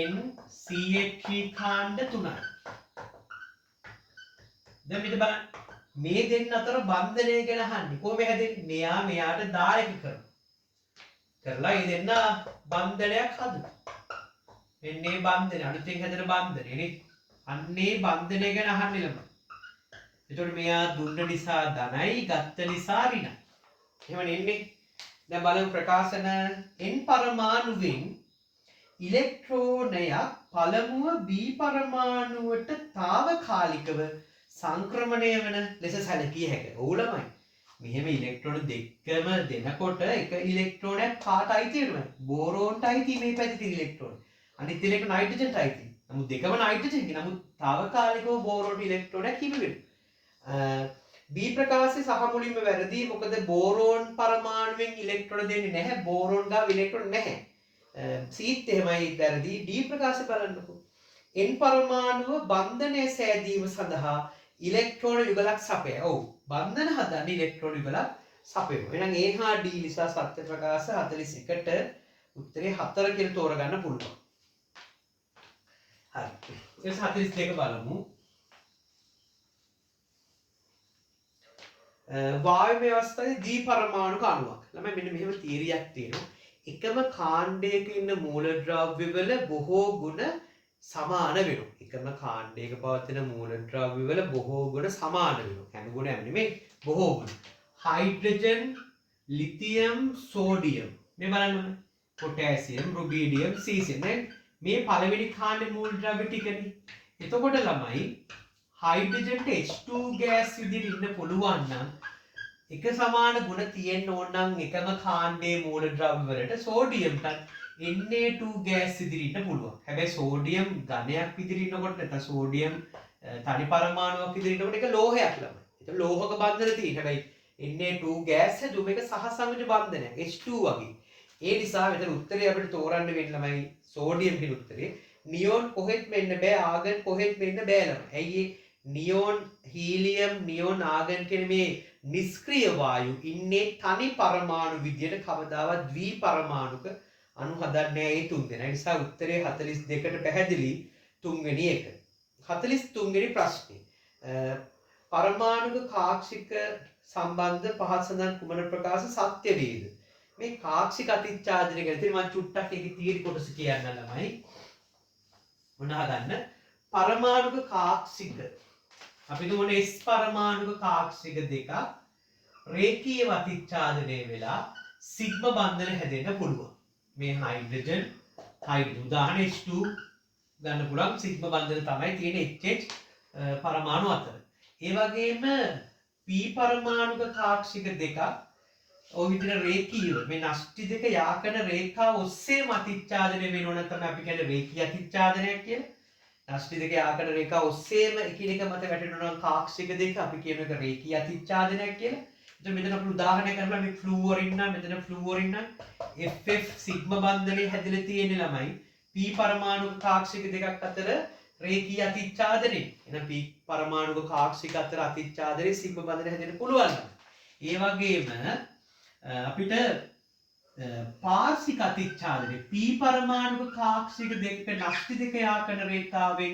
NCH3 කාණ්ඩ 3යි. දැන් මෙතන බලන්න මේ දෙන්න අතර බන්ධනය ගැන අහන්නේ කොහොම හැදෙන්නේ? මෙයා මෙයාට දායක කරලා ඒ දෙන්න බන්ධනයක් හදුවා. මෙන්න මේ බන්ධනය අලුතෙන් හැදෙන බන්ධනය නේ. අන්නේ බන්ධනය ගැන අහන්නේ ළමයි. එතකොට මෙයා දුන්න නිසා ධනයි ගත්ත නිසා ඍණයි. එහෙම නෙන්නේ. දැන් බලමු ප්‍රකාශන N පරමාණුවෙන් ඉලෙක්ට්‍රෝනයක් පළමුව B පරමාණුවට తాවකාලිකව සංක්‍රමණය වන ලෙස සැලකිය හැකියි. ඔව් ළමයි. මෙහෙම ඉලෙක්ට්‍රෝන දෙකම දෙනකොට එක ඉලෙක්ට්‍රෝනයක් කාට අයිති වෙනවද? බෝරෝන්ට අයිති මේ පැත්තේ තියෙන ඉලෙක්ට්‍රෝන. අනිත් ඉලෙක්ට්‍රෝන නයිට්‍රජන්ට අයිති. නමුත් දෙකම නයිට්‍රජන්. නමුත් తాවකාලිකව බෝරෝන්ට ඉලෙක්ට්‍රෝනයක් හිමි වෙනවා. B ප්‍රකාශය සහ මුලින්ම වැරදි. මොකද බෝරෝන් පරමාණුවෙන් ඉලෙක්ට්‍රෝන දෙන්නේ නැහැ. බෝරෝන් ගාව ඉලෙක්ට්‍රෝන නැහැ. Cත් එහෙමයි වැරදි. D ප්‍රකාශය බලන්නකෝ. N පරමාණුව බන්ධනය සෑදීම සඳහා ඉලෙක්ට්‍රෝන යුගලක් සපයයි. ඔව්. බන්ධන හදන්නේ ඉලෙක්ට්‍රෝන යුගලක් සපයනවා. එහෙනම් A හා D නිසා සත්‍ය ප්‍රකාශ 41ට උත්තරේ 4 කියලා තෝරගන්න පුළුවන්. හරි. ඊට 42 බලමු. වායුමය අවස්ථාවේ දී පරමාණුක අණුවක්. ළමයි මෙන්න මෙහෙම තීරියක් තියෙනවා. එකම කාණ්ඩයක ඉන්න මූලද්‍රව්‍යවල බොහෝ ගුණ සමාන වෙනවා. එකම කාණ්ඩයක පවතින මූලද්‍රව්‍යවල බොහෝ ගුණ සමාන වෙනවා. හැම ගුණයක්ම නෙමෙයි බොහෝ ගුණ. Hydrogen, lithium, sodium. මේ බලන්න. පොටෑසියම්, රුබීඩියම්, සීසියම්. මේ පළවෙනි කාණ්ඩේ මූලද්‍රව්‍ය ටිකනේ. එතකොට ළමයි හයිඩ්‍රජන්ට H2 ගෑස් විදිහට ඉන්න පුළුවන් නම් එක සමාන ගුණ තියෙන්න ඕන නම් එකම කාණ්ඩයේ මූලද්‍රව්‍ය වලට සෝඩියම්ට Na2 ගෑස් විදිහට ඉන්න පුළුවන්. හැබැයි සෝඩියම් ඝනයක් විදිහට ඉන්නකොට නැත්නම් සෝඩියම් තනි පරමාණුවක් විදිහට ඉන්නකොට ඒක ලෝහයක් ළමයි. ඒක ලෝහක බන්ධන තියෙන. හැබැයි Na2 ගෑස් හැදුවම ඒක සහසංයෝජ බන්ධනයක් H2 වගේ. ඒ නිසා මෙතන උත්තරේ අපිට තෝරන්න වෙන්නේ ළමයි සෝඩියම් කියන උත්තරේ. නියෝන් කොහෙත්ම එන්න බෑ, ආගන් කොහෙත්ම එන්න බෑ ළමයි. ඇයි නියෝන්, හීලියම්, නියෝන්, ආගන් කියන මේ නිෂ්ක්‍රීය වායු ඉන්නේ තනි පරමාණු විදියට කවදාවත් ද්වි පරමාණුක අණු හදන්නේ නැහැ ඒ තුන් දෙනා. ඒ නිසා උත්තරේ 42ට පැහැදිලි තුන්වෙනි එක. 43 වෙනි ප්‍රශ්නේ. පරමාණුක කාක්ෂික සම්බන්ධ පහත් සඳහන් කුමන ප්‍රකාශ සත්‍ය වේද? මේ කාක්ෂික අතිච්ඡාදනය ගැන ඉතින් මම චුට්ටක් ඒකේ තීරි කොටස කියන්න ළමයි. මොනවා ගන්න? පරමාණුක කාක්ෂික අපි දුන්නේ S පරමාණුක කාක්ෂික දෙකක් රේඛීය අතිච්ඡාදනය වෙලා සිග්මා බන්ධන හැදෙන්න පුළුවන්. මේ හයිඩ්‍රජන් උදාහරණ H2 ගන්න පුළුවන් සිග්මා බන්ධන තමයි තියෙන්නේ HH පරමාණු අතර. ඒ වගේම P පරමාණුක කාක්ෂික දෙකක් ඔය විදිහට රේඛීයව මේ නෂ්ටි දෙක යාකන රේඛාව ඔස්සේම අතිච්ඡාදනය වෙනව නැත්නම් අපි කියන්නේ රේඛීය අතිච්ඡාදනයක් කියලා. නෂ්ටි දෙක යාකන රේඛාව ඔස්සේම එකිනෙක මත වැටෙනවා නම් කාක්ෂික දෙක අපි කියන එක රේඛීය අතිච්ඡාදනයක් කියලා. එතකොට මෙතන අපි උදාහරණයක් කරලා මේ ෆ්ලූවරින් නම් මෙතන ෆ්ලූවරින් නම් FF සිග්මා බන්ධනේ හැදිලා තියෙන ළමයි P පරමාණුක කාක්ෂික දෙකක් අතර රේඛීය අතිච්ඡාදනය. එහෙනම් P පරමාණුක කාක්ෂික අතර අතිච්ඡාදනයේ සිග්මා බන්ධනය හැදෙන්න පුළුවන්. ඒ වගේම අපිට පාර්ශ්වික අතිච්ඡාදනය P පරමාණුක කාක්ෂික දෙක නෂ්ටි දෙක යාකන රේඛාවෙන්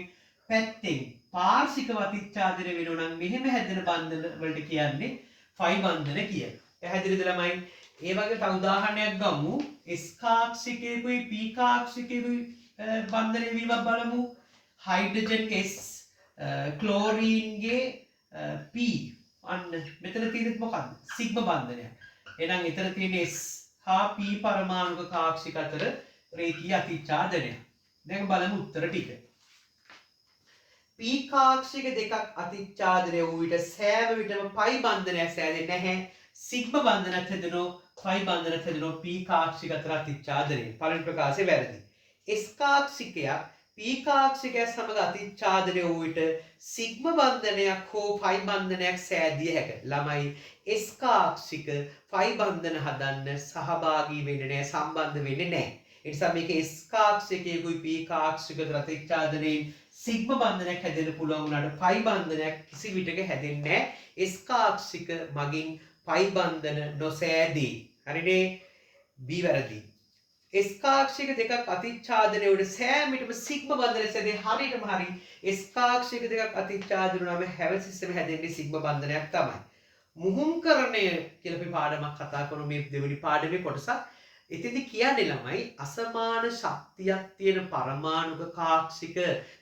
පැත්තෙන් පාර්ශිකව අතිච්ඡාදනය වෙනවා නම් මෙහෙම හැදෙන බන්ධන වලට කියන්නේ ෆයි බන්ධන කියලා. පැහැදිලිද ළමයි? ඒ වගේ තව උදාහරණයක් ගමු. S කාක්ෂිකයකුයි P කාක්ෂිකයකුයි බන්ධනය වීමක් බලමු. හයිඩ්‍රජන් S ක්ලෝරීන්ගේ P අන්න මෙතන තියෙන්නේ මොකක්ද? සිග්ම බන්ධනයක්. එහෙනම් එතන තියෙන S හා P පරමාණුක කාක්ෂික අතර රේඛීය අතිච්ඡාදනය. දැන් බලමු උත්තර ටික. P කාක්ෂික දෙකක් අතිච්ඡාදනය වූ විට සෑම විටම පයි බන්ධනයක් සෑදෙන්නේ නැහැ. සිග්ම බන්ධනයක් හැදෙනවා, පයි බන්ධනයක් හැදෙනවා P කාක්ෂික අතර අතිච්ඡාදනය. පළවෙනි ප්‍රකාශය වැරදි. S කාක්ෂිකයක් P කාක්ෂිකයක් සමග අතිච්ඡාදනය වූ විට සිග්ම බන්ධනයක් හෝ පයි බන්ධනයක් සෑදිය හැකිය. ළමයි S කාක්ෂික පයි බන්ධන හදන්න සහභාගී වෙන්නේ නැහැ, සම්බන්ධ වෙන්නේ නැහැ. ඒ නිසා මේක S කාක්ෂිකයකුයි P කාක්ෂික අතර අතිච්ඡාදනයෙන් සිග්ම බන්ධනයක් හැදෙන්න පුළුවන් වුණාට පයි බන්ධනයක් කිසි විටක හැදෙන්නේ නැහැ. S කාක්ෂික මගින් පයි බන්ධන නොසෑදී. හරිනේ? B වැරදි. S කාක්ෂික දෙකක් අතිච්ඡාදනය වුණ සෑම විටම සිග්ම බන්ධනය සෑදේ. හරියටම හරි. S කාක්ෂික දෙකක් අතිච්ඡාදනය වුණාම හැවසිස්සම හැදෙන්නේ සිග්ම බන්ධනයක් තමයි. මුහුම්කරණය කියලා අපි පාඩමක් කතා කරමු මේ දෙවෙනි පාඩමේ කොටසක්. එතෙදි කියන්නේ ළමයි අසමාන ශක්තියක් තියෙන පරමාණුක කාක්ෂික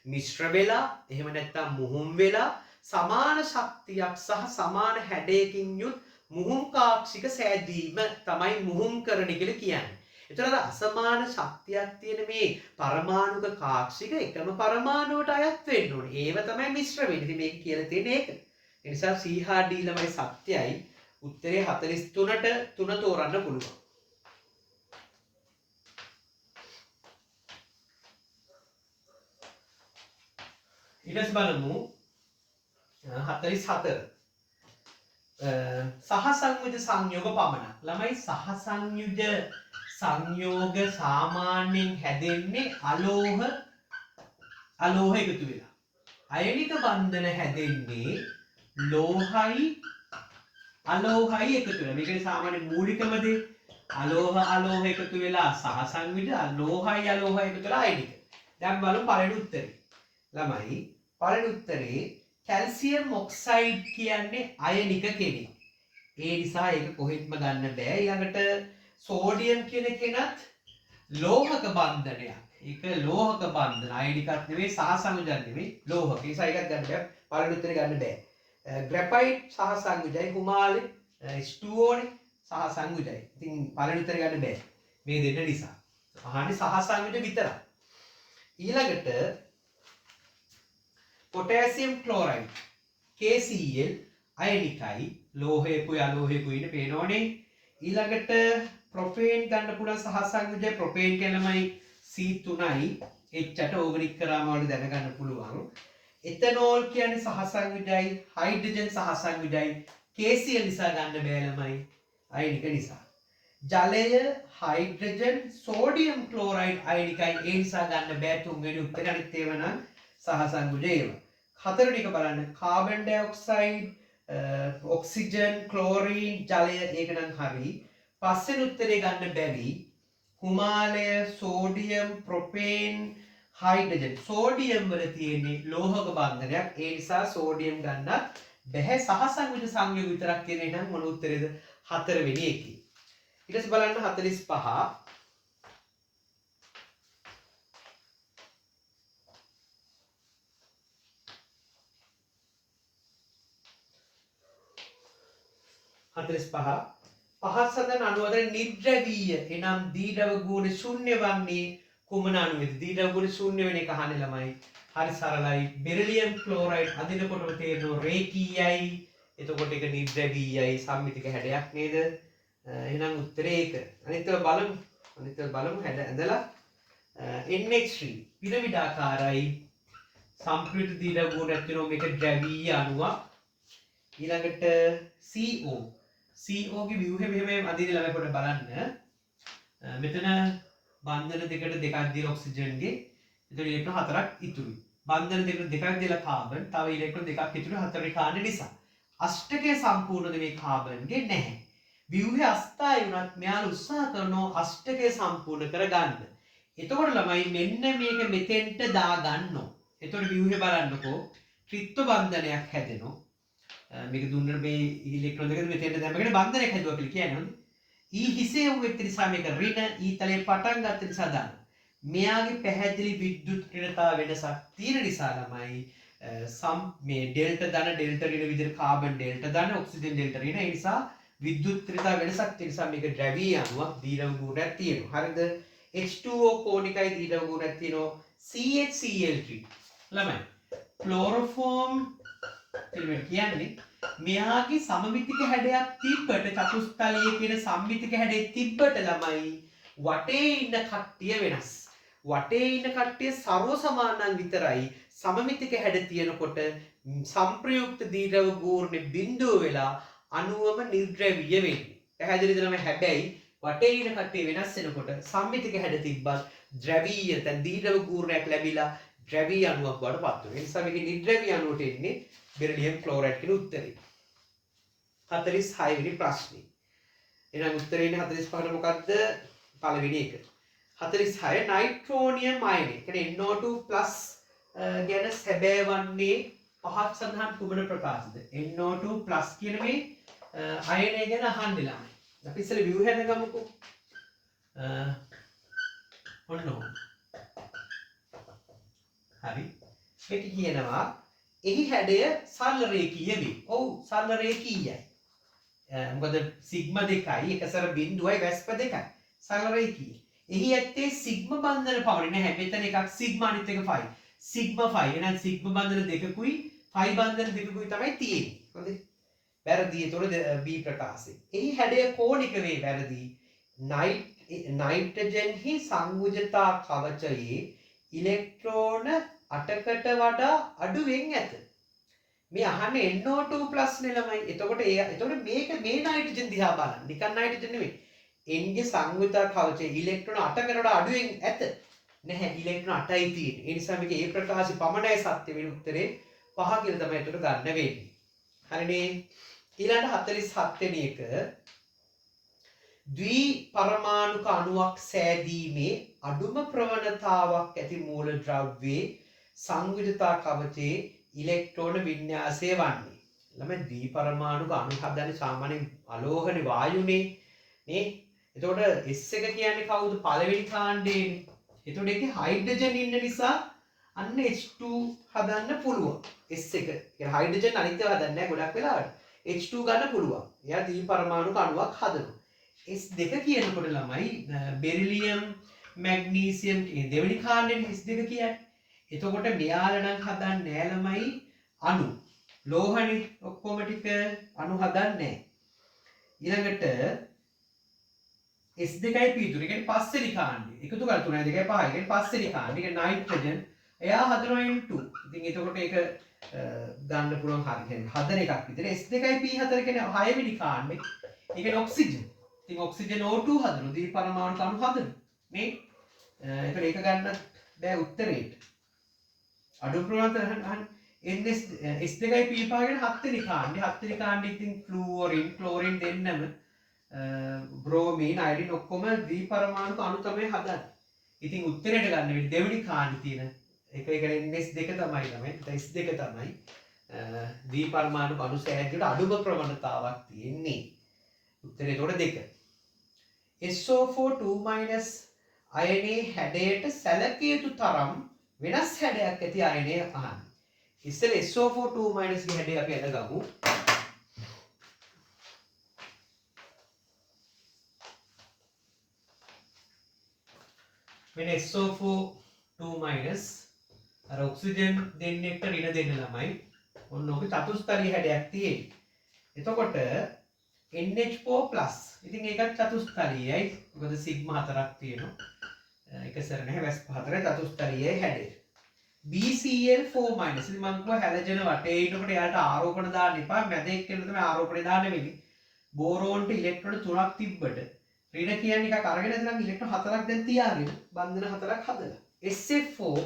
මිශ්‍ර වෙලා එහෙම නැත්නම් මුහුම් වෙලා සමාන ශක්තියක් සහ සමාන හැඩයකින් යුත් මුහුම් කාක්ෂික සෑදීම තමයි මුහුම්කරණය කියලා කියන්නේ. එතකොට අසමාන ශක්තියක් තියෙන මේ පරමාණුක කාක්ෂික එකම පරමාණුවට අයත් වෙන්න ඕනේ. ඒව තමයි මිශ්‍ර වෙන්නේ. ඉතින් මේක කියලා තියෙන්නේ ඒක. ඒ නිසා C හා D ළමයි සත්‍යයි. උත්තරේ 43ට 3 තෝරන්න පුළුවන්. ඊට පස්සේ බලමු 44 සහසංයුජ සංයෝග පමණක්. ළමයි සහසංයුජ සංයෝග සාමාන්‍යයෙන් හැදෙන්නේ අලෝහ එකතු වෙලා. අයනික බන්ධන හැදෙන්නේ ලෝහයි අලෝහයි එකතු වෙලා. මේකේ සාමාන්‍ය මූලිකම දේ අලෝහ එකතු වෙලා සහසංයුජ ලෝහයි අලෝහයි එකතු වෙලා අයනික. දැන් බලමු පළවෙනි උත්තරේ. ළමයි පළවෙනි උත්තරේ කැල්සියම් ඔක්සයිඩ් කියන්නේ අයනික කෙනෙක්. ඒ නිසා ඒක කොහෙත්ම ගන්න බෑ. ඊළඟට සෝඩියම් කියන කෙනත් ලෝහක බන්ධනයක්. ඒක ලෝහක බන්ධන. අයනිකත් නෙවෙයි සහසංයුජත් නෙවෙයි ලෝහක. ඒ නිසා ඒකත් ගන්න බෑ. පළවෙනි උත්තරේ ගන්න බෑ. ග්‍රැෆයිට් සහසංයුජයි හුමාලේ H2O නේ සහසංයුජයි. ඉතින් පළවෙනි උත්තරේ ගන්න බෑ. මේ දෙන්න නිසා. අහන්නේ සහසංයුජ විතරයි. ඊළඟට පොටෑසියම් ක්ලෝරයිඩ් KCl අයනිකයි ලෝහයකුයි අලෝහයකුයි ඉන්න පේනෝනේ. ඊළඟට ප්‍රොපේන් ගන්න පුළුවන් සහසංයුජය. ප්‍රොපේන් කියලාමයි C3යි H8 ඕගනික් කරාම වල දැනගන්න පුළුවන්. එතනෝල් කියන්නේ සහසංයුජයි, හයිඩ්‍රජන් සහසංයුජයි. KCl නිසා ගන්න බෑ ළමයි අයනික නිසා. ජලය හයිඩ්‍රජන් සෝඩියම් ක්ලෝරයිඩ් අයනිකයි. ඒ නිසා ගන්න බෑ තුන්වෙනි උත්තරේ. අනිත් ඒවා නම් සහසංයුජ ඒවා. හතරවෙනි එක බලන්න කාබන් ඩයොක්සයිඩ් ඔක්සිජන් ක්ලෝරීන් ජලය ඒක නම් හරි. පස්වෙනි උත්තරේ ගන්න බැරි හුමාලය සෝඩියම් ප්‍රොපේන් හයිඩ්‍රජන්. සෝඩියම් වල තියෙන්නේ ලෝහක බන්ධනයක්. ඒ නිසා සෝඩියම් ගන්නත් බැහැ. සහසංයුජ සංයෝග විතරක් තියෙන නම් මොන උත්තරේද? හතරවෙනි එකේ. ඊට පස්සේ බලන්න 45 පහත් සඳහන් අණු අතර නිර්ද්‍රවීය එනම් දීඩව ගුණ ශූන්‍ය වන්නේ කුමන අණුවේද? දීඩව ගුණ ශූන්‍ය වෙන එක අහන්නේ ළමයි. හරි සරලයි. බෙරිලියම් ක්ලෝරයිඩ් අදිනකොටම තේරෙනවා රේඛීයයි. එතකොට ඒක නිර්ද්‍රවීයයි සම්මිතික හැඩයක් නේද? එහෙනම් උත්තරේ ඒක. අනිත් ඒවා බලමු හැඩ ඇඳලා NH3 පිරමිඩාකාරයි සම්ප්‍රයුක්ත දීඩව ගුණ ඇතිවෙනවා. මේක ද්‍රවීය අණුවක්. ඊළඟට CO ගේ ව්‍යුහය මෙහෙම අදින ළමයි පොඩ්ඩක් බලන්න. මෙතන බන්ධන දෙකට දෙකක් දීලා ඔක්සිජන්ගේ. එතකොට ඉලෙක්ට්‍රෝන හතරක් ඉතුරුයි. බන්ධන දෙකට දෙකක් දීලා කාබන්. තව ඉලෙක්ට්‍රෝන දෙකක් ඉතුරු හතරේ කාණ්ඩ නිසා. අෂ්ටකය සම්පූර්ණද මේ කාබන්ගේ නැහැ. ව්‍යුහය අස්ථායි වුණත් මෙයාලා උත්සාහ කරනවා අෂ්ටකය සම්පූර්ණ කරගන්න. එතකොට ළමයි මෙන්න මේක මෙතෙන්ට දාගන්නවා. එතකොට ව්‍යුහේ බලන්නකෝ ත්‍රිත්ව බන්ධනයක් හැදෙනවා. මේක දුන්නට මේ ඉලෙක්ට්‍රෝන දෙක මෙතෙන්ට දැම්මගෙන බන්ධනයක් හැදුවා කියලා කියන්නේ හොඳ. ඊ හිසේ වෙච්ච නිසා මේක ඍණ ඊ තලයේ පටන් ගත්ත නිසා දාන. මෙයාගේ පැහැදිලි විද්‍යුත් ඍණතා වෙනසක් තියෙන නිසා ළමයි මේ ඩෙල්ටා ධන ඩෙල්ටා ඍණ විදිහට කාබන් ඩෙල්ටා ධන ඔක්සිජන් ඩෙල්ටා ඍණ ඒ නිසා විද්‍යුත් ඍණතා වෙනසක් තියෙන නිසා මේක ද්‍රවීය අණුවක් දීර්ඝ ගුණයක් තියෙනවා. හරිද? H2O කෝණිකයි දීර්ඝ ගුණයක් තියෙනවා. CHCl3 ළමයි ක්ලෝරෝෆෝම් කියන්නේ මෙයාගේ සමමිතික හැඩයක් තිබ්බට චතුස්තලයේ කියන සම්මිතික හැඩේ තිබ්බට ළමයි වටේ ඉන්න කට්ටිය වෙනස්. වටේ ඉන්න කට්ටිය සර්ව සමානන් විතරයි. සමමිතික හැඩ තියෙනකොට සංප්‍රයුක්ත දීර්ඝ ගූර්ණ බිඳුව වෙලා අණුවම නිර්ද්‍රවීය වෙන්නේ. පැහැදිලිද ළමයි? හැබැයි වටේ ඉන්න කට්ටිය වෙනස් වෙනකොට සම්මිතික හැඩ තිබ්බත් ද්‍රවීය දැන් දීර්ඝ ගූර්ණයක් ලැබිලා ද්‍රවීය අණුවක් බවට පත් වෙනවා. ඒ නිසා මේකේ නිර්ද්‍රවීය අණුවට එන්නේ බෙරිලියම් ක්ලෝරයිඩ් කියන උත්තරේ. 46 වෙනි ප්‍රශ්නේ. එහෙනම් උත්තරේ ඉන්නේ 45ට මොකද්ද? පළවෙනි එක. 46 නයිට්‍රෝනියම් අයනය. කියන්නේ NO2+ ගැන සැබෑ වන්නේ පහත් සඳහන් කුමන ප්‍රකාශද? NO2+ කියන මේ අයනය ගැන අහන්නේ ළමයි. අපි ඉස්සෙල්ලා view හැද ගමුකෝ. ඔන්න හරි. මේක කියනවා එහි හැඩය සරල රේඛීය වේ. ඔව් සරල රේඛීයයි. මොකද සිග්මා 2යි එකසර බිඳුවයි වැස්ප 2යි. සරල රේඛීය. එහි ඇත්තේ සිග්මා බන්ධන පවරේ නැහැ. මෙතන එකක් සිග්මා අනිත් එක ෆයි. සිග්මා ෆයි. එහෙනම් සිග්මා බන්ධන දෙකකුයි ෆයි බන්ධන දෙකකුයි තමයි තියෙන්නේ. හොඳයි. වැරදි. ඒතකොට B ප්‍රකාශය. එහි හැඩය කෝණික වේ වැරදි. නයිට්‍රජන්හි සංයුජතා කවචයේ ඉලෙක්ට්‍රෝන 8කට වඩා අඩුවෙන් ඇත. මේ අහන්නේ NO2+ නේ ළමයි. එතකොට මේක මේ නයිට්‍රජන් දිහා බලන්න. නිකන් නයිට්‍රජන් නෙමෙයි. N ගේ සංයුජතා කවචයේ ඉලෙක්ට්‍රෝන 8කට වඩා අඩුවෙන් ඇත. නැහැ ඉලෙක්ට්‍රෝන 8යි තියෙන්නේ. ඒ නිසා මේක ඒ ප්‍රකාශي පමණයි සත්‍ය වෙන උත්තරේ 5 කියලා තමයි ඒකට ගන්න වෙන්නේ. හරිනේ. ඊළඟ 47 වෙනි එක ද්වි පරමාණුක අණුවක් සෑදීමේ අඩුම ප්‍රවණතාවක් ඇති මූල ද්‍රව්‍යයේ සංයුජතා කවචයේ ඉලෙක්ට්‍රෝන වින්‍යාසය වන්නේ. ළමයි ද්වි පරමාණුක අණු හදන්නේ සාමාන්‍යයෙන් අලෝහනේ වායුනේ නේ. එතකොට S එක කියන්නේ කවුද? පළවෙනි කාණ්ඩේනේ. එතකොට ඒකේ හයිඩ්‍රජන් ඉන්න නිසා අන්න H2 හදන්න පුළුවන්. S එක කියන්නේ හයිඩ්‍රජන් අනිත්‍යව හදන්නේ නැහැ ගොඩක් වෙලාවට. H2 ගන්න පුළුවන්. එයා ද්වි පරමාණුක අණුවක් හදනවා. S2 කියනකොට ළමයි බෙරිලියම් මැග්නීසියම් කියන දෙවෙනි කාණ්ඩේ S2 කියන්නේ. එතකොට මෙයාලා නම් හදන්නේ නෑ ළමයි අණු. ලෝහනේ ඔක්කොම ටික අණු හදන්නේ නෑ. ඊළඟට S2යි P2 කියන්නේ පස්වෙනි කාණ්ඩේ. එකතු කරලා 3යි 2යි 5යි කියන්නේ පස්වෙනි කාණ්ඩේ. කියන්නේ නයිට්‍රජන් එයා හදනවා N2. ඉතින් එතකොට ඒක ගන්න පුළුවන් හරියට හදන එකක් විතර. S2යි P4 කියන්නේ 6 වෙනි කාණ්ඩේ. ඒ කියන්නේ ඔක්සිජන්. ඉතින් ඔක්සිජන් O2 හදනවා. දී පරමාණු අණු හදනවා. මේ ඒකට ඒක ගන්න බෑ උත්තරේට. අඩු ප්‍රමාණයට NS S2යි P5 කියන 7 වෙනි කාණ්ඩේ. 7 වෙනි කාණ්ඩේ ඉතින් ෆ්ලූරින් ක්ලෝරින් දෙන්නම බ්‍රෝමීන් අයඩින් ඔක්කොම ද්වි පරමාණුක අණු තමයි හදන්නේ. ඉතින් උත්තරයට ගන්න වෙන්නේ දෙවෙනි කාණ්ඩේ තියෙන එක කියන්නේ S2 තමයි ළමයි. S2 තමයි ද්වි පරමාණුක අණු සෑදීමට අඩුම ප්‍රවණතාවක් තියෙන්නේ. උත්තරේ ඒකට 2. SO4 2- අයනයේ හැඩයට සැලකිය යුතු තරම් වෙනස් හැඩයක් ඇති අයනය අහන්න. ඉස්සෙල්ලා SO4 2- ගේ හැඩය අපි අඳගමු. මෙන්න SO4 2- අර ඔක්සිජන් දෙන්නෙක්ට ඍණ දෙන්න ළමයි. ඔන්න ඔක චතුස්තරීය හැඩයක් තියෙන්නේ. එතකොට NH4+. ඉතින් ඒකත් චතුස්තරීයයි. මොකද සිග්මා 4ක් තියෙනවා. එක සැර නැහැ වැස් 4 චතුස්තරීයයි හැඩය. BCl4-. ඉතින් මම කිව්වා හැලජන වටේ ඉන්නකොට එයාට ආරෝපණ දාන්න එපා. මැද එක්කෙනා තමයි ආරෝපණය දාන්න වෙන්නේ. බෝරෝන්ට ඉලෙක්ට්‍රෝන 3ක් තිබ්බට ඍණ කියන්නේ එකක් අරගෙන ඉතින් ඉලෙක්ට්‍රෝන 4ක් දැන් තියාගෙන බන්ධන 4ක් හදලා. SF4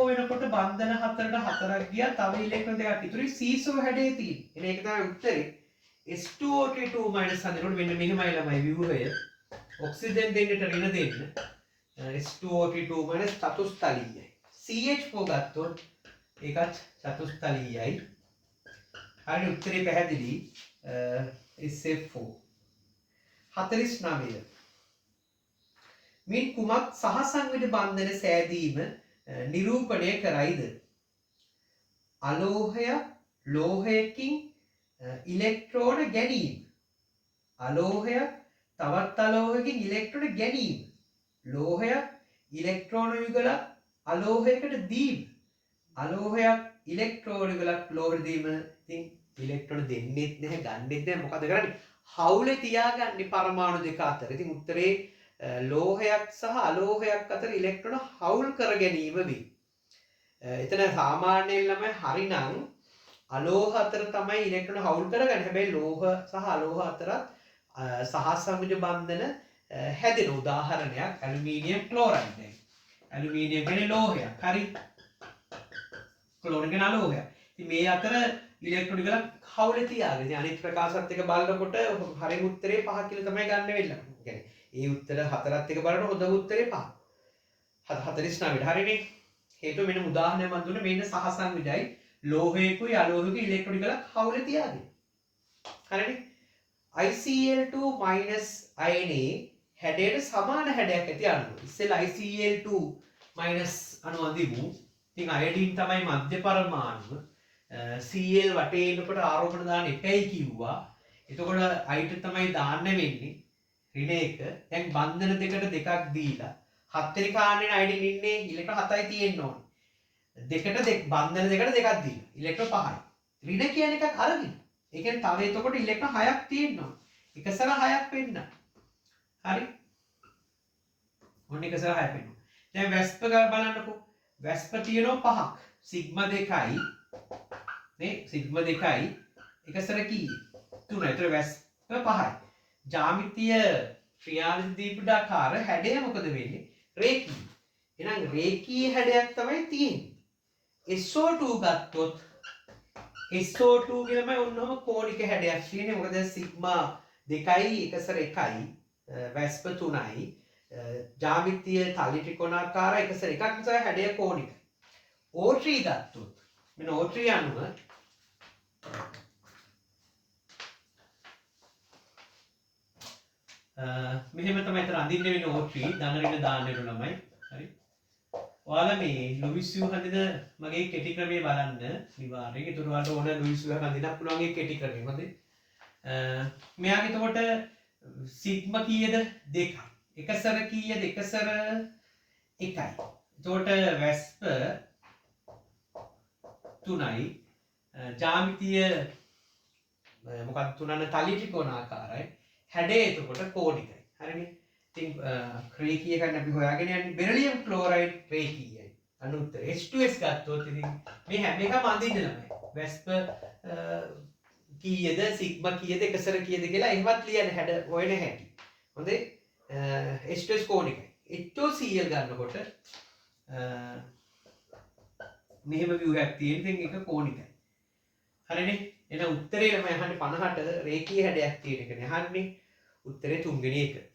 වෙනකොට බන්ධන 4ට 4ක් ගියා. තව ඉලෙක්ට්‍රෝන දෙකක් ඉතුරුයි. සීසෝ හැඩේ තියෙන්නේ. එන ඒක තමයි උත්තරේ. S2O2 හදනකොට මෙන්න මෙහෙමයි ළමයි ව්‍යුහය. ඔක්සිජන් දෙන්නට ඍණ දෙන්න. S2O2 චතුස්තරීයයි. CH4 ගත්තොත් ඒකත් චතුස්තලීයයි. හරි උත්තරේ පැහැදිලි. SF4 49 මින් කුමක් සහසංවිධ බන්ධන සෑදීම නිරූපණය කරයිද? අලෝහය ලෝහයකින් ඉලෙක්ට්‍රෝන ගැනීම. අලෝහයක් තවත් අලෝහයකින් ඉලෙක්ට්‍රෝන ගැනීම. ලෝහයක් ඉලෙක්ට්‍රෝන යුගලක් අලෝහයකට දීම. අලෝහයක් ඉලෙක්ට්‍රෝන යුගලක් ලෝහයට දීම. ඉතින් ඉලෙක්ට්‍රෝන දෙන්නෙත් නැහැ ගන්නෙත් නැහැ. මොකද කරන්නේ? හවුලේ තියාගන්නේ පරමාණු දෙක අතර. ඉතින් උත්තරේ ලෝහයක් සහ අලෝහයක් අතර ඉලෙක්ට්‍රෝන හවුල් කර ගැනීම වේ. එතන සාමාන්‍යයෙන් ළමයි හරිනම් අලෝහ අතර තමයි ඉලෙක්ට්‍රෝන හවුල් කරගන්නේ. හැබැයි ලෝහ සහ අලෝහ අතරත් සහසංවිධ බන්ධන හැදෙන උදාහරණයක් ඇලුමිනියම් ක්ලෝරයිඩ් එක. ඇලුමිනියම් කියන්නේ ලෝහයක්. හරි. ක්ලෝරින් කියන්නේ අලෝහයක්. ඉතින් මේ අතර ඉලෙක්ට්‍රෝන වල හවුලේ තියාගෙන ඉතින් අනිත් ප්‍රකාශات එක බලනකොට හරිම උත්තරේ 5 කියලා තමයි ගන්න වෙන්නේ. يعني ඒ උත්තර හතරත් එක බලනකොට හොඳ උත්තරේ 5. 49 හරිනේ. හේතුව මෙන්න උදාහරණයක් මම දුන්නේ මෙන්න සහසංවිධයි ලෝහයකුයි අලෝහයකුයි ඉලෙක්ට්‍රෝන වල හවුලේ තියාගෙන. හරිනේ. ICl2 minus අයනේ හැඩයට සමාන හැඩයක් ඇති අණුව. ඉස්සෙල්ලා ICl2 minus අණුව අඳිමු. ඉතින් අයඩින් තමයි මධ්‍ය පරමාණුව. Cl වටේ ඉන්නකොට ආරෝපණ දාන්න එපැයි කිව්වා. එතකොට අයිට තමයි දාන්න වෙන්නේ. ඍණ එක. දැන් බන්ධන දෙකට දෙකක් දීලා 7 වෙනි කාණ්ඩේ අයඩින් ඉන්නේ ඉලෙක්ට්‍රෝන 7යි තියෙන්න ඕනේ. බන්ධන දෙකට දෙකක් දීලා ඉලෙක්ට්‍රෝන 5යි. ඍණ කියන එකක් අරගෙන ඒ කියන්නේ තව එතකොට ඉලෙක්ට්‍රෝන 6ක් තියෙනවා. එකසර 6ක් වෙන්න. හරි. ඔන්න එකසර 6ක් වෙනවා. දැන් වැස්ප බලන්නකෝ. වැස්ප තියෙනවා 5ක්. සිග්මා 2යි. නේ සිග්මා 2යි එකසර කීය? 3යි. ඒතර වැස්ප 5යි. ජ්‍යාමිතීය ක්‍රියාවිද දීප්තිකාර හැඩය මොකද වෙන්නේ? රේඛීය. එහෙනම් රේඛීය හැඩයක් තමයි තියෙන්නේ. SO2 ගත්තොත් SO2 කියලම ඔන්නම කෝණික හැඩයක් තියෙන්නේ. මොකද සිග්මා 2යි එකසර 1යි වැස්ප 3යි ජ්‍යාමිතීය තලි ත්‍රිකෝණාකාර එකසර 1ක් නිසා හැඩය කෝණිකයි. O3 ගත්තොත් මෙන්න O3 අණුව මෙහෙම තමයි අතන අඳින්න වෙන්නේ O3 ධන ඍණ දාන්න වෙන ළමයි. හරි. ඔයාලා මේ ලුයිස් යූ හඳින මගේ කෙටි ක්‍රමය බලන්න අනිවාර්යෙන්. ඒතර ඔයාලට ඕන ලුයිස් යූ හඳින්නත් පුළුවන් ඒ කෙටි ක්‍රමය. හොඳේ. මෙයාගේ එතකොට සිග්මා කීයද? 2යි. එකසර කීයද? එකසර 1යි. එතකොට වැස්ප 3යි. ජ්‍යාමිතීය මොකක්ද තුනන තලි ත්‍රිකෝණාකාරයි. හැඩය එතකොට කෝණිකයි. හරිනේ. ඉතින් රේඛීය ගන්න අපි හොයාගෙන යන්නේ බෙරිලියම් ක්ලෝරයිඩ් රේඛීයයි. අන්න උත්තර H2S ගත්තොත් ඉතින් මේ හැම එකම අඳින්න ළමයි. වැස්ප කීයද සිග්මා කීයද එකසර කීයද කියලා එහෙමත් ලියන්න හැඩ හොයන හැටි. හොඳේ. H2S කෝණිකයි. HOCl ගන්නකොට මෙහෙම view එකක් තියෙන. ඉතින් ඒක කෝණිකයි. හරිනේ. එහෙනම් උත්තරේ ළමයි අහන්නේ 50ට රේඛීය හැඩයක් තියෙන එකනේ අහන්නේ. උත්තරේ තුන්වෙනි එක.